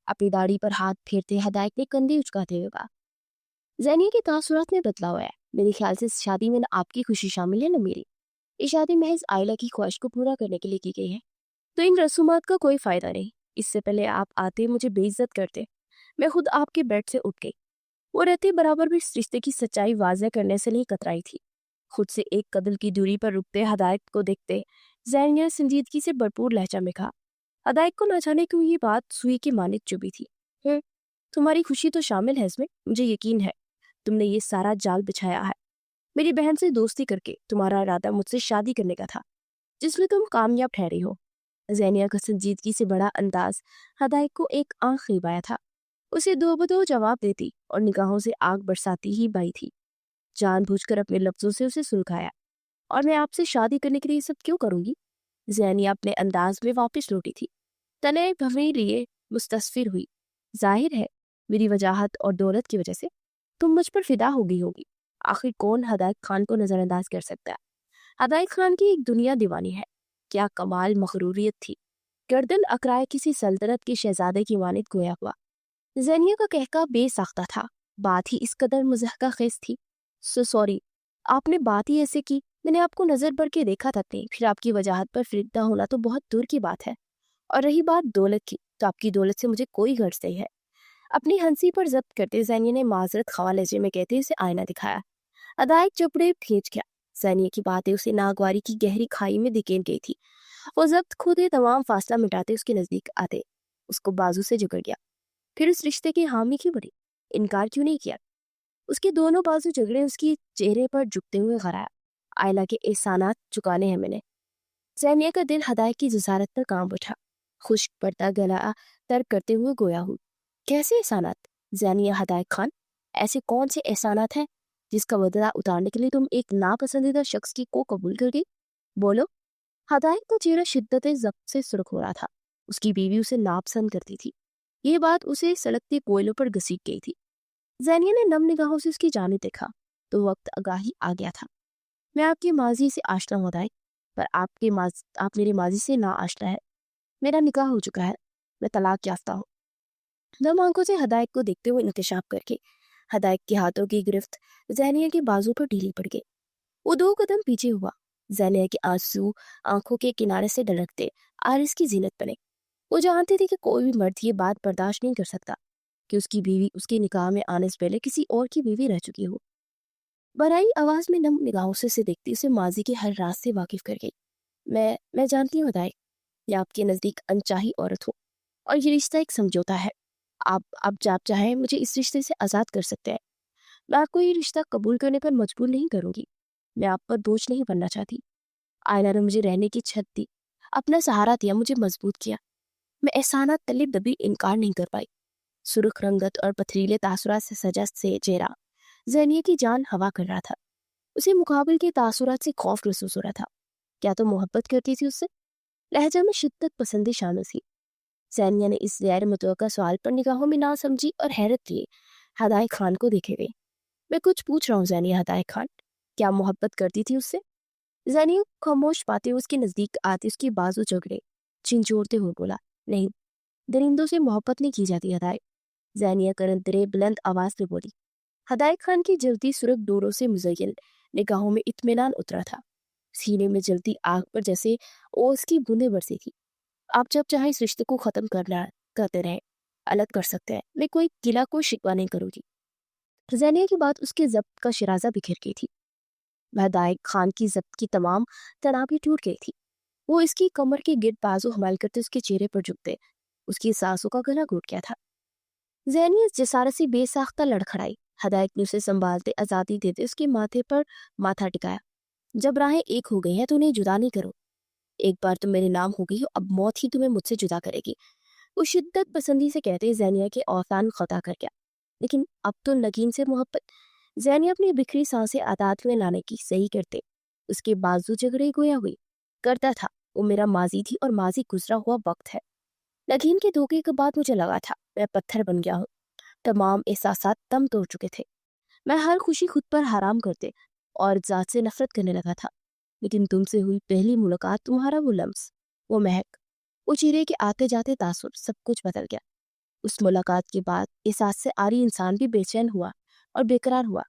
अपनी दाढ़ी पर हाथ फेरते हदायत ने कंधे उचकाते हुए कहा, ज़ैनिया के तासुरात में बदलाव आया। मेरे ख्याल से इस शादी में न आपकी खुशी शामिल है न मेरी। ये शादी महज आयला की ख्वाहिश को पूरा करने के लिए की गई है, तो इन रसूमात का कोई फायदा नहीं। इससे पहले आप आते मुझे बेइज्जत करते, मैं खुद आपके बेड से उठ गई। वो रहते बराबर भी इस रिश्ते की सच्चाई वाज़ह करने से नहीं कतराई थी। खुद से एक कदम की दूरी पर रुकते हदायत को देखते ज़ैनिया संजीदगी से भरपूर लहजा में कहा। हदायत को न जाने क्यों ये बात सुई के मानिक चुभी थी। तुम्हारी खुशी तो शामिल है इसमें, मुझे यकीन है। तुमने ये सारा जाल बिछाया है। मेरी बहन से दोस्ती करके तुम्हारा इरादा मुझसे शादी करने का था, जिसमें तुम कामयाब ठहरी हो। ज़ैनिया का संजीदगी से बड़ा अंदाज हदायत को एक आंख खिबाया था। उसे दो बदो जवाब देती और निगाहों से आग बरसाती ही बाई थी। जानबूझकर अपने लफ्जों से उसे सुलगाया। और मैं आपसे शादी करने के लिए ये सब क्यों करूंगी? ज़ैनिया अपने अंदाज में वापस लौटी थी। तने भवे लिए मुस्तस्फिर हुई। जाहिर है मेरी वजाहत और दौलत की वजह से तुम मुझ पर फिदा हो गई होगी। आखिर कौन हदायत खान को नजरअंदाज कर सकता है? हदायत खान की एक दुनिया दीवानी है। क्या कमाल मखरूरियत थी। गर्दन अकड़ाए किसी सल्तनत के शहजादे की मानित गोया हुआ। ज़ैनिया का कहका बेसाख्ता था। बात ही इस कदर मुज़हका खेज थी। सॉरी, आपने बात ही ऐसे की। मैंने आपको नजर भर के देखा तक नहीं, फिर आपकी वजाहत पर फिदा होना तो बहुत दूर की बात है। और रही बात दौलत की, तो आपकी दौलत से मुझे कोई गर्ज नहीं है। अपनी हंसी पर जब्त करते ज़ैनिया ने माजरत खवा लहजे में कहते उसे आईना दिखाया। अदायक चपड़े खींच गया। ज़ैनिया की बातें उसे नागवारी की गहरी खाई में धकेल गई थी। वो जब्त खुदे तमाम फासला मिटाते उसके नजदीक आते उसको बाजू से जकड़ गया। फिर उस रिश्ते की हामी क्यों बढ़ी? इनकार क्यों नहीं किया? उसके दोनों बाजू झगड़े उसके चेहरे पर झुकते हुए गराया। आयला के एहसानात चुकाने हैं मैंने। ज़ैनिया का दिल हदायत की जसारत पर कांप उठा। खुश्क पड़ता गला तर्क करते हुए गोया हूँ। कैसे एहसानात? ज़ैनिया हदायत खान, ऐसे कौन से एहसानात हैं जिसका बदला उतारने के लिए तुम एक नापसंदीदा शख्स की को कबूल कर गई? बोलो। हदायत का चेहरा शिद्दत जब्त से सुर्ख हो रहा था। उसकी बीवी उसे नापसंद करती थी। ये बात उसे सलगते कोयलों पर घसीट गई थी। ज़ैनिया ने नम निगाहों से उसकी जानिब देखा तो वक्त आगाही आ गया था। मैं आपके माजी से आशना हूं हदायत, पर आप मेरे माजी से ना आशना है। मेरा निकाह हो चुका है। मैं तलाक याफ्ता हूँ। नम आंखों से हदायत को देखते हुए इंतशाफ करके हदायत के हाथों की गिरफ्त ज़ैनिया के बाजू पर ढीली पड़ गई। वो दो कदम पीछे हुआ। ज़ैनिया के आंसू आंखों के किनारे से ढलकते आरिस की जीनत बने। वो जानती थी कि कोई भी मर्द ये बात बर्दाश्त नहीं कर सकता कि उसकी बीवी उसके निकाह में आने से पहले किसी और की बीवी रह चुकी हो। बराई आवाज में नम निगाहों से देखती उसे माजी के हर राज से वाकिफ कर गई। मैं जानती हूँ हदायत, ये आपके नज़दीक अनचाही औरत हो और ये रिश्ता एक समझौता है। आप जब चाहें मुझे इस रिश्ते से आज़ाद कर सकते हैं। मैं आपको ये रिश्ता कबूल करने पर मजबूर नहीं करूंगी। मैं आप पर बोझ नहीं बनना चाहती। आयला ने मुझे रहने की छत दी, अपना सहारा दिया, मुझे मजबूत किया। मैं एहसानात तले दबी इनकार नहीं कर पाई। सुर्ख रंगत और पथरीले तासुरात से सजा से चेहरा ज़ैनिया की जान हवा कर रहा था। उसे मुकाबले के तासुरात से खौफ महसूस हो रहा था। क्या तो मोहब्बत करती थी उससे? लहजा में शिद्दत पसंदी शामिल थी। ज़ैनिया ने इस गैर मुतवक्का सवाल पर निगाहों में ना समझी और हैरत लिए हदायत खान को देखे गई। मैं कुछ पूछ रहा हूँ ज़ैनिया हदायत खान, क्या मोहब्बत करती थी उससे? ज़ैनिया खामोश पाते उसके नज़दीक आते उसकी बाजू झगड़े झिंझोड़ते हुए बोला, नहीं, दरिंदों से मोहब्बत नहीं की जाती हदायत। ज़ैनिया करंतरे बुलंद आवाज में बोली। हदायत खान की जलती सुर्ख डोरों से मुज़य्यन निगाहों में इत्मीनान उतरा था। सीने में जलती आग पर जैसे ओस की बूंदें बरसी थी। आप जब चाहे इस रिश्ते को खत्म करते रहे, अलग कर सकते हैं। मैं कोई गिला कोई शिकवा नहीं करूंगी। ज़ैनिया की बात उसके जब्त का शिराजा बिखर गई थी। हदायत खान की जब्त की तमाम तनाबी टूट गई थी। वो इसकी कमर के गिर्द बाजू हमाल करते उसके चेहरे पर झुकते उसकी सांसों का गला घुट गया था। ज़ैनिया जसारत से बेसाख्ता लड़खड़ाई। हदायत ने उसे संभालते आज़ादी देते उसके माथे पर माथा टिकाया। जब राहें एक हो गई हैं तो उन्हें जुदा नहीं करो। एक बार तुम मेरे नाम हो गई हो, अब मौत ही तुम्हें मुझसे जुदा करेगी। वो शिद्दत पसंदी से कहते ज़ैनिया के औसान खता कर गया। लेकिन अब तो नगीन से मोहब्बत। ज़ैनिया अपनी बिखरी सांसें आदात में लाने की सही करते। उसके बाजू जगड़े गोया हुई करता था। वो मेरा माजी थी और माजी गुजरा हुआ वक्त है। नगीन के धोखे के बाद मुझे लगा था मैं पत्थर बन गया हूँ। तमाम एहसासात दम तोड़ चुके थे। मैं हर खुशी खुद पर हराम करते और जात से नफरत करने लगा था। लेकिन तुमसे हुई पहली मुलाकात, तुम्हारा वो लम्स, वो महक, वो चेहरे के आते जाते तासुर, सब कुछ बदल गया। उस मुलाकात के बाद एहसास से आरी इंसान भी बेचैन हुआ और बेकरार हुआ।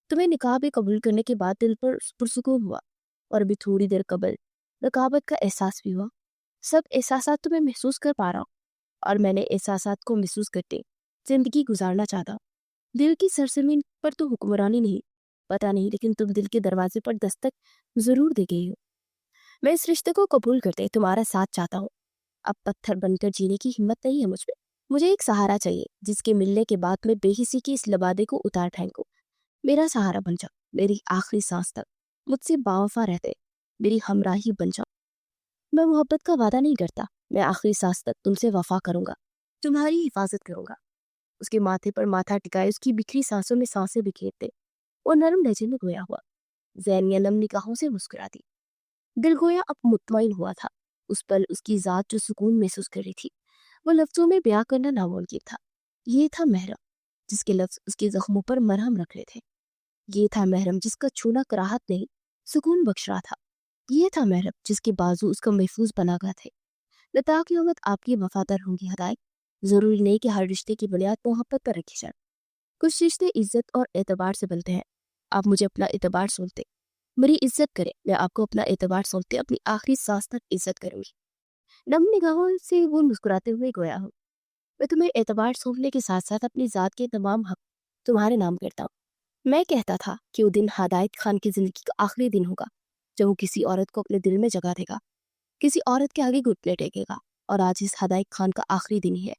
तुम्हें निकाह भी कबूल करने के बाद दिल पर पुरसुकून हुआ और अभी थोड़ी देर कबल रकाबत का एहसास भी हुआ। सब एहसासात तुम्हें महसूस कर पा रहा हूँ और मैंने एहसासात को महसूस करते जिंदगी गुजारना चाहता। दिल की सरजमीन पर तो हुक्मरानी नहीं, पता नहीं, लेकिन तुम दिल के दरवाजे पर दस्तक जरूर दे गई हो। मैं इस रिश्ते को कबूल करते तुम्हारा साथ चाहता हूँ। अब पत्थर बनकर जीने की हिम्मत नहीं है मुझ में। मुझे एक सहारा चाहिए जिसके मिलने के बाद मैं बेहिसी की इस लबादे को उतार फेंकूं। मेरा सहारा बन जाओ, मेरी आखिरी सांस तक मुझसे बावफा रहते मेरी हमराही बन जाओ। मैं मोहब्बत का वादा नहीं करता, मैं आखिरी सांस तक तुमसे वफा करूंगा, तुम्हारी हिफाजत करूंगा। उसके माथे पर माथा टिकाए उसकी बिखरी सांसों में सांसें बिखेरते और नरम लहजे में गोया हुआ। ज़ैनिया नम निगाहों से मुस्कुराती। दिल गोया अब मुतमईन हुआ था। उस पल उसकी जात जो सुकून महसूस कर रही थी वो लफ्जों में बयां करना नामुमकिन था। ये था महरम जिसके लफ्ज उसके जख्मों पर मरहम रख रहे थे। ये था महरम जिसका छूना कराहत नहीं, सुकून बख्श रहा था। ये था महरम जिसके बाजू उसका महफूज बना गए थे। लता की उम्मीद आपकी वफादार होंगी हदायत। जरूरी नहीं कि हर रिश्ते की बुनियाद मोहब्बत पर रखी जाए। कुछ रिश्ते इज्जत और एतबार से बनते हैं। आप मुझे अपना एतबार सौंपते, मेरी इज्जत करें, मैं आपको अपना एतबार सौंपते अपनी आखिरी सांस तक इज्जत करूंगी। नम निगाहों से वो मुस्कुराते हुए गोया हूँ। मैं तुम्हें एतबार सौंपने के साथ साथ अपनी जात के तमाम हक तुम्हारे नाम करता हूँ। मैं कहता था कि वो दिन हदायत खान की जिंदगी का आखिरी दिन होगा जब वो किसी औरत को अपने दिल में जगह देगा, किसी औरत के आगे घुटने टेकेगा। और आज इस हदायत खान का आखिरी दिन ही है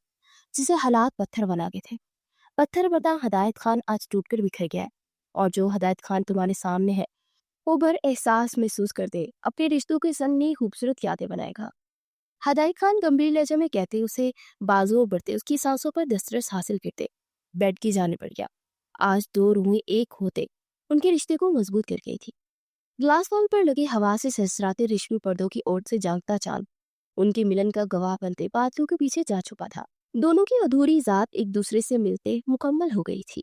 जिसे हालात पत्थर बना गए थे। पत्थर बना हदायत खान आज टूटकर बिखर गया है। और जो हदायत खान तुम्हारे सामने है वो भर एहसास महसूस कर दे अपने रिश्तों के संग नई खूबसूरत यादें बनाएगा। हदायत खान गंभीर लहजे में कहते उसे बाजुओं बढ़ते उसकी सांसों पर दस्तरस हासिल करते बेड की जाने पड़ गया। आज दो रूहें एक होते उनके रिश्ते को मजबूत कर गई थी। ग्लास वॉल पर लगे हवा से सहसराते रेशमी पर्दों की ओर से जागता चांद उनके मिलन का गवाह बनते बादलों के पीछे जा छुपा था। दोनों की अधूरी जात एक दूसरे से मिलते मुकम्मल हो गई थी।